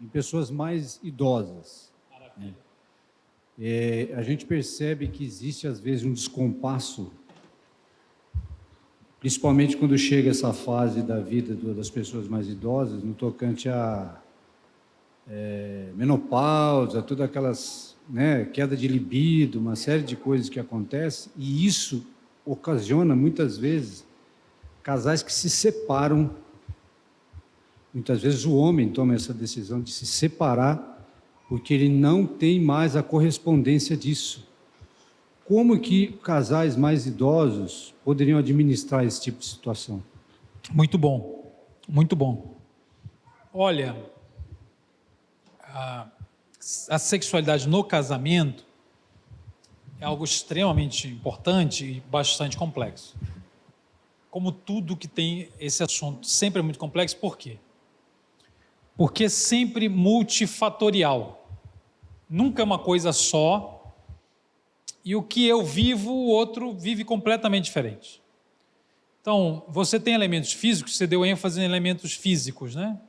em pessoas mais idosas. Né? A gente percebe que existe, às vezes, um descompasso, principalmente quando chega essa fase da vida das pessoas mais idosas, no tocante a menopausa, todas aquelas, queda de libido, uma série de coisas que acontecem, e isso ocasiona, muitas vezes, casais que se separam. Muitas vezes o homem toma essa decisão de se separar porque ele não tem mais a correspondência disso. Como que casais mais idosos poderiam administrar esse tipo de situação? Muito bom, muito bom. Olha, a sexualidade no casamento é algo extremamente importante e bastante complexo. Como tudo que tem esse assunto, sempre é muito complexo. Por quê? Porque é sempre multifatorial. Nunca é uma coisa só, e o que eu vivo, o outro vive completamente diferente. Então, você tem elementos físicos, você deu ênfase em elementos físicos, né?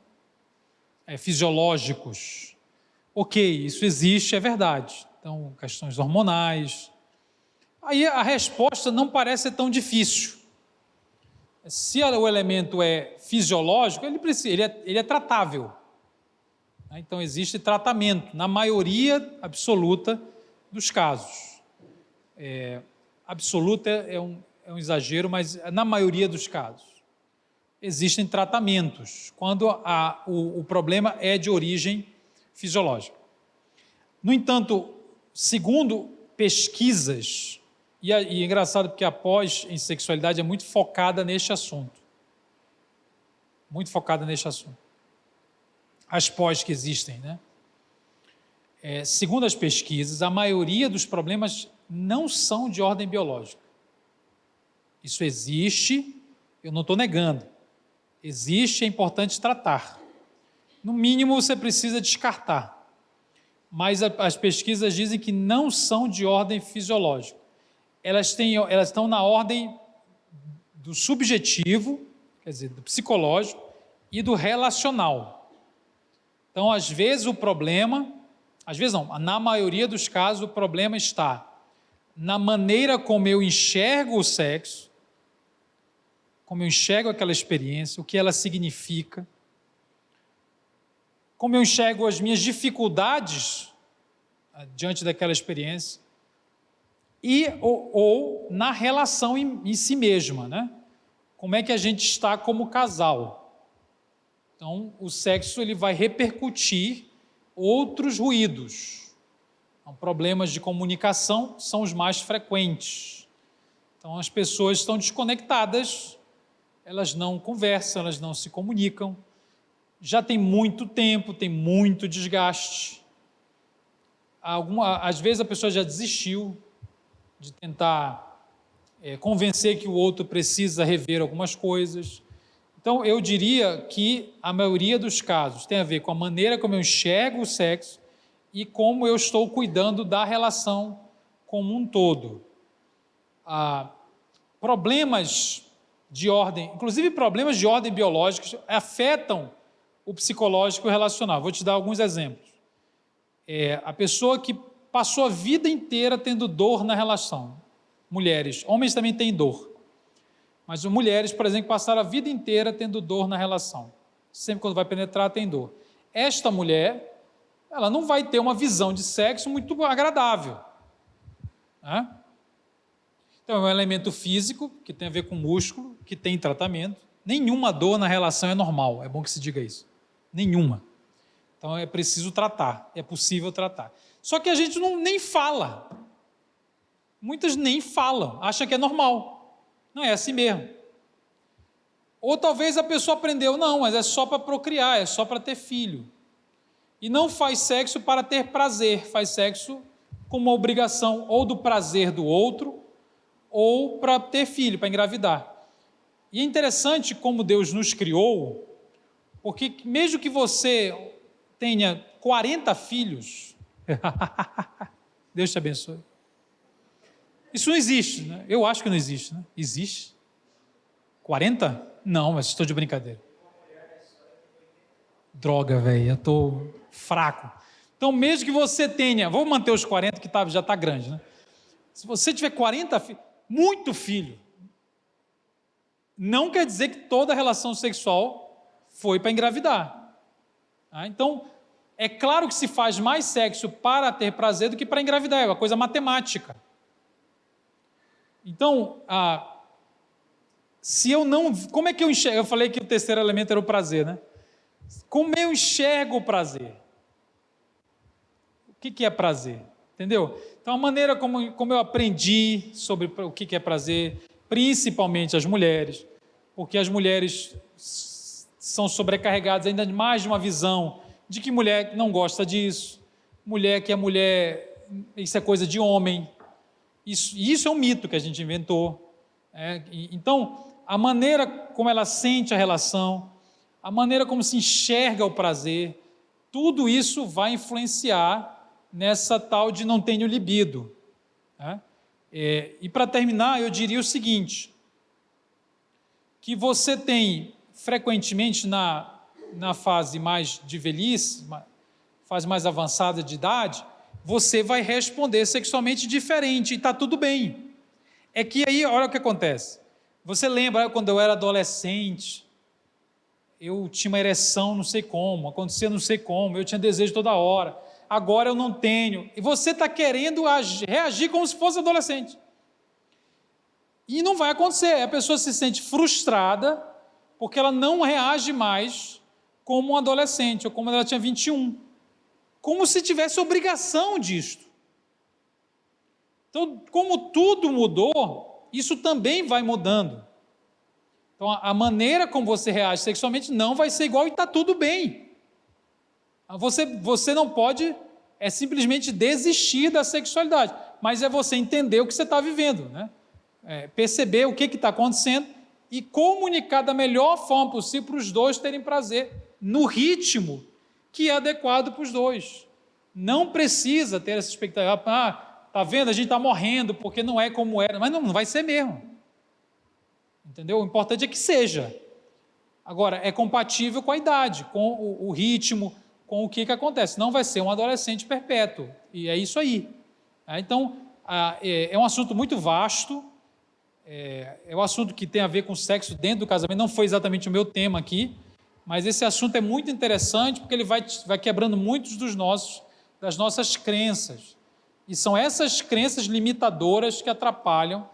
Fisiológicos. Ok, isso existe, é verdade. Então, questões hormonais. Aí a resposta não parece ser tão difícil. Se o elemento é fisiológico, ele é tratável. Então, existe tratamento, na maioria absoluta dos casos. Absoluta é um exagero, mas na maioria dos casos. Existem tratamentos, quando o problema é de origem fisiológica. No entanto, segundo pesquisas, e é engraçado porque a pós em sexualidade é muito focada neste assunto. Muito focada neste assunto. As pós que existem, né? Segundo as pesquisas, a maioria dos problemas não são de ordem biológica. Isso existe, eu não estou negando. Existe, é importante tratar. No mínimo, você precisa descartar. Mas as pesquisas dizem que não são de ordem fisiológica. Elas estão na ordem do subjetivo, quer dizer, do psicológico e do relacional. Então, às vezes o problema, às vezes não, na maioria dos casos o problema está na maneira como eu enxergo o sexo, como eu enxergo aquela experiência, o que ela significa, como eu enxergo as minhas dificuldades diante daquela experiência, ou na relação em si mesma, né? Como é que a gente está como casal. Então, o sexo ele vai repercutir outros ruídos. Então, problemas de comunicação são os mais frequentes. Então, as pessoas estão desconectadas, elas não conversam, elas não se comunicam, já tem muito tempo, tem muito desgaste. Às vezes a pessoa já desistiu de tentar convencer que o outro precisa rever algumas coisas. Então, eu diria que a maioria dos casos tem a ver com a maneira como eu enxergo o sexo e como eu estou cuidando da relação como um todo. Problemas de ordem, inclusive problemas de ordem biológica, afetam o psicológico e o relacional. Vou te dar alguns exemplos. A pessoa que passou a vida inteira tendo dor na relação. Mulheres, homens também têm dor. Mas mulheres, por exemplo, passaram a vida inteira tendo dor na relação. Sempre quando vai penetrar tem dor. Esta mulher, ela não vai ter uma visão de sexo muito agradável. Né? Então, é um elemento físico, que tem a ver com músculo, que tem tratamento. Nenhuma dor na relação é normal, é bom que se diga isso. Nenhuma. Então, é preciso tratar, é possível tratar. Só que a gente nem fala. Muitas nem falam, acham que é normal. Não é assim mesmo. Ou talvez a pessoa aprendeu, não, mas é só para procriar, é só para ter filho. E não faz sexo para ter prazer, faz sexo como uma obrigação ou do prazer do outro, ou para ter filho, para engravidar. E é interessante como Deus nos criou, porque mesmo que você tenha 40 filhos, Deus te abençoe. Isso não existe, né? Eu acho que não existe, né? Existe? 40? Não, mas estou de brincadeira. Droga, velho, eu estou fraco. Então, mesmo que você tenha, vamos manter os 40 que já está grande, né? Se você tiver 40 filhos, muito filho, não quer dizer que toda relação sexual foi para engravidar. Tá? Então, é claro que se faz mais sexo para ter prazer do que para engravidar, é uma coisa matemática. Então, se eu não... Como é que eu enxergo? Eu falei que o terceiro elemento era o prazer, né? Como eu enxergo o prazer? O que é prazer? Entendeu? Então, a maneira como eu aprendi sobre o que é prazer, principalmente as mulheres, porque as mulheres são sobrecarregadas ainda mais de uma visão de que mulher não gosta disso, isso é coisa de homem. Isso é um mito que a gente inventou. Então, a maneira como ela sente a relação, a maneira como se enxerga o prazer, tudo isso vai influenciar nessa tal de não tenho libido. E para terminar, eu diria o seguinte, que você tem frequentemente na fase mais de velhice, fase mais avançada de idade, você vai responder sexualmente diferente, e está tudo bem. É que aí, olha o que acontece. Você lembra, quando eu era adolescente, eu tinha uma ereção não sei como, acontecia não sei como, eu tinha desejo toda hora, agora eu não tenho. E você está querendo reagir como se fosse adolescente. E não vai acontecer, a pessoa se sente frustrada, porque ela não reage mais como um adolescente, ou como ela tinha 21. Como se tivesse obrigação disto. Então, como tudo mudou, isso também vai mudando. Então, a maneira como você reage sexualmente não vai ser igual e está tudo bem. Você não pode simplesmente desistir da sexualidade, mas é você entender o que você está vivendo, né? Perceber o que está acontecendo e comunicar da melhor forma possível para os dois terem prazer, no ritmo que é adequado para os dois. Não precisa ter essa expectativa, tá vendo, a gente está morrendo porque não é como era, mas não vai ser mesmo. Entendeu? O importante é que seja. Agora, é compatível com a idade, com o ritmo, com o que acontece. Não vai ser um adolescente perpétuo, e é isso aí. Então, é um assunto muito vasto, é um assunto que tem a ver com sexo dentro do casamento, não foi exatamente o meu tema aqui, mas esse assunto é muito interessante, porque ele vai quebrando muitos das nossas crenças, e são essas crenças limitadoras que atrapalham,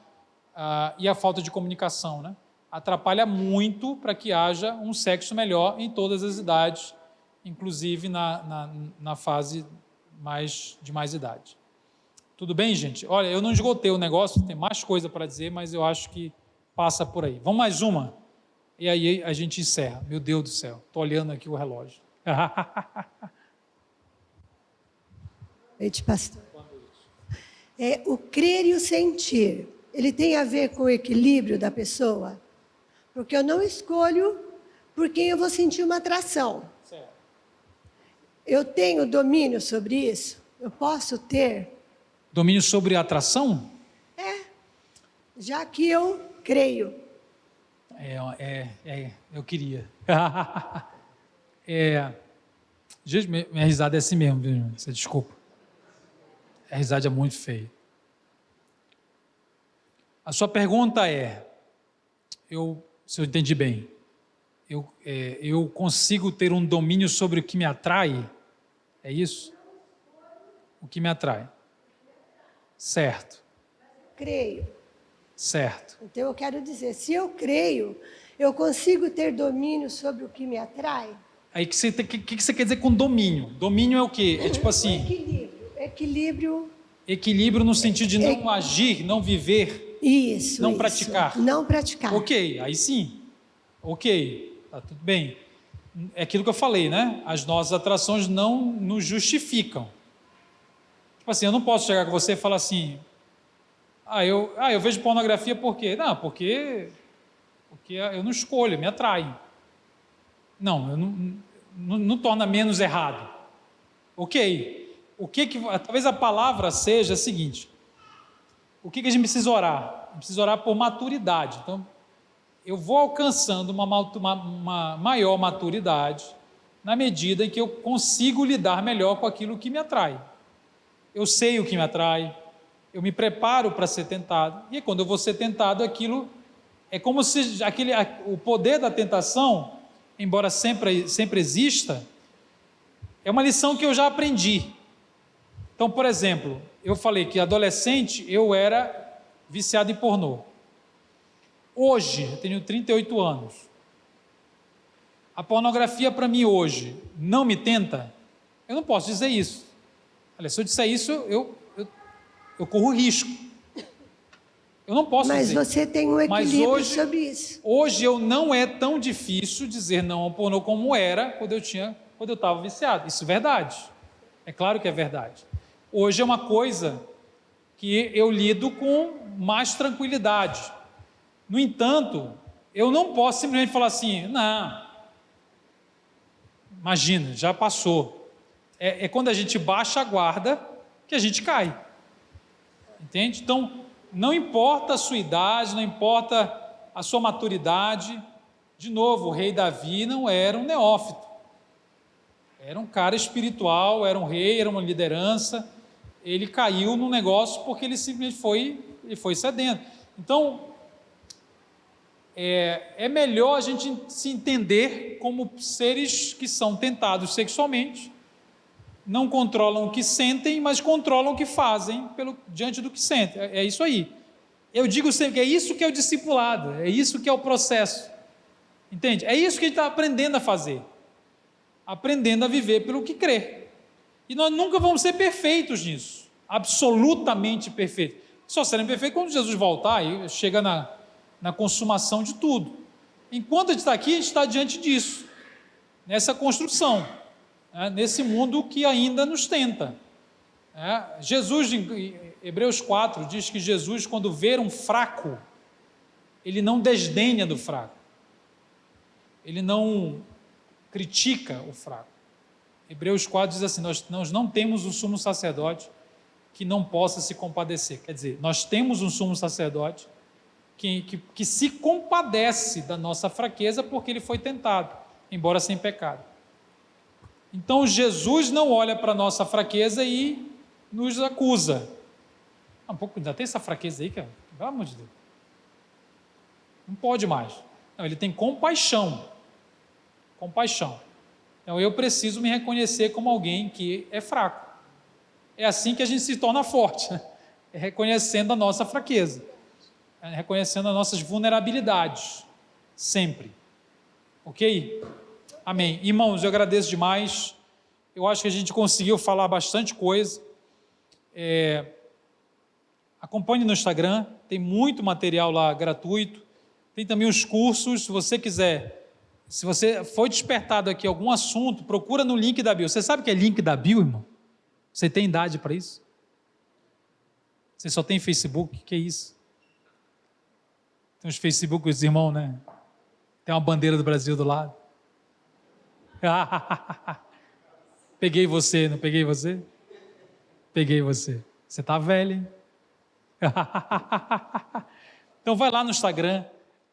e a falta de comunicação, né? Atrapalha muito para que haja um sexo melhor em todas as idades, inclusive na fase de mais idade. Tudo bem, gente? Olha, eu não esgotei o negócio, tem mais coisa para dizer, mas eu acho que passa por aí. Vamos mais uma? E aí a gente encerra. Meu Deus do céu, estou olhando aqui o relógio. Boa noite, pastor. O crer e o sentir, ele tem a ver com o equilíbrio da pessoa? Porque eu não escolho por quem eu vou sentir uma atração. Certo. Eu tenho domínio sobre isso? Eu posso ter? Domínio sobre a atração? Já que eu creio. Eu queria. Gente, minha risada é assim mesmo, viu? Você desculpa. A risada é muito feia. A sua pergunta se eu entendi bem, eu consigo ter um domínio sobre o que me atrai? É isso? O que me atrai? Certo. Creio. Certo. Então eu quero dizer, se eu creio, eu consigo ter domínio sobre o que me atrai? Aí o que você quer dizer com domínio? Domínio é o quê? É tipo assim... Equilíbrio. Equilíbrio no sentido de não agir, não viver. Isso. Não praticar. Não praticar. Ok, aí sim. Ok, tá tudo bem. É aquilo que eu falei, né? As nossas atrações não nos justificam. Tipo assim, eu não posso chegar com você e falar assim... eu vejo pornografia por quê? Não, porque eu não escolho, me atrai. Não, não torna menos errado. Ok. Talvez a palavra seja a seguinte: o que a gente precisa orar? A gente precisa orar por maturidade. Então, eu vou alcançando uma maior maturidade na medida em que eu consigo lidar melhor com aquilo que me atrai. Eu sei o que me atrai, eu me preparo para ser tentado, e quando eu vou ser tentado, aquilo é como se o poder da tentação, embora sempre exista, é uma lição que eu já aprendi. Então, por exemplo, eu falei que adolescente eu era viciado em pornô. Hoje, eu tenho 38 anos. A pornografia para mim hoje não me tenta? Eu não posso dizer isso. Olha, se eu disser isso, eu corro risco. Eu não posso dizer. Mas você tem um equilíbrio sobre isso. Hoje não é tão difícil dizer não ao pornô como era quando eu estava viciado. Isso é verdade. É claro que é verdade. Hoje é uma coisa que eu lido com mais tranquilidade. No entanto, eu não posso simplesmente falar assim, não, imagina, já passou. É quando a gente baixa a guarda que a gente cai. Entende? Então, não importa a sua idade, não importa a sua maturidade. De novo, o rei Davi não era um neófito. Era um cara espiritual, era um rei, era uma liderança. Ele caiu no negócio porque ele simplesmente foi cedendo. Então, é melhor a gente se entender como seres que são tentados sexualmente, não controlam o que sentem, mas controlam o que fazem diante do que sentem. É isso aí. Eu digo sempre que é isso que é o discipulado, é isso que é o processo. Entende? É isso que a gente está aprendendo a fazer. Aprendendo a viver pelo que crê. E nós nunca vamos ser perfeitos nisso, absolutamente perfeitos. Só serão perfeitos quando Jesus voltar e chega na consumação de tudo. Enquanto a gente está aqui, a gente está diante disso, nessa construção, né? Nesse mundo que ainda nos tenta. Jesus, em Hebreus 4, diz que Jesus, quando vê um fraco, ele não desdenha do fraco, ele não critica o fraco. Hebreus 4 diz assim, nós não temos um sumo sacerdote que não possa se compadecer. Quer dizer, nós temos um sumo sacerdote que se compadece da nossa fraqueza porque ele foi tentado, embora sem pecado. Então Jesus não olha para a nossa fraqueza e nos acusa. Um pouco, ainda tem essa fraqueza aí, cara? Pelo amor de Deus. Não pode mais. Não, ele tem compaixão. Compaixão. Então eu preciso me reconhecer como alguém que é fraco. É assim que a gente se torna forte, né? É reconhecendo a nossa fraqueza, é reconhecendo as nossas vulnerabilidades, sempre. Ok? Amém. Irmãos, eu agradeço demais. Eu acho que a gente conseguiu falar bastante coisa. Acompanhe no Instagram, tem muito material lá gratuito. Tem também os cursos, se você quiser. Se você foi despertado aqui algum assunto, procura no link da bio. Você sabe o que é link da bio, irmão? Você tem idade para isso? Você só tem Facebook? Que é isso? Tem os Facebook dos irmãos, né? Tem uma bandeira do Brasil do lado. Peguei você, não peguei você? Peguei você. Você está velho, hein? Então vai lá no Instagram.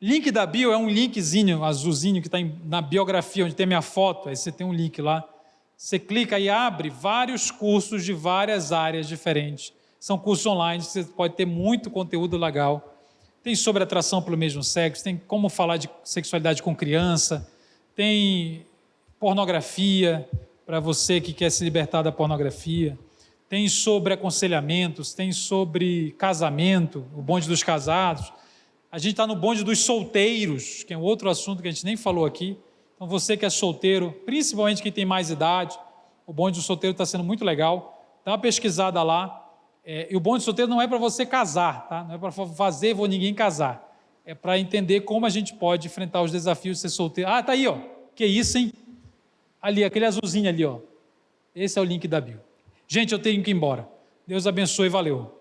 Link da bio é um linkzinho azulzinho que está na biografia, onde tem minha foto. Aí você tem um link lá. Você clica e abre vários cursos de várias áreas diferentes. São cursos online, você pode ter muito conteúdo legal. Tem sobre atração pelo mesmo sexo, tem como falar de sexualidade com criança, tem pornografia, para você que quer se libertar da pornografia, tem sobre aconselhamentos, tem sobre casamento, o bonde dos casados. A gente está no bonde dos solteiros, que é outro assunto que a gente nem falou aqui. Então você que é solteiro, principalmente quem tem mais idade, o bonde do solteiro está sendo muito legal. Dá uma pesquisada lá. E o bonde do solteiro não é para você casar, tá? Não é para fazer ninguém casar. É para entender como a gente pode enfrentar os desafios de ser solteiro. Ah, tá aí, ó. Que isso, hein? Ali, aquele azulzinho ali, ó. Esse é o link da bio. Gente, eu tenho que ir embora. Deus abençoe e valeu.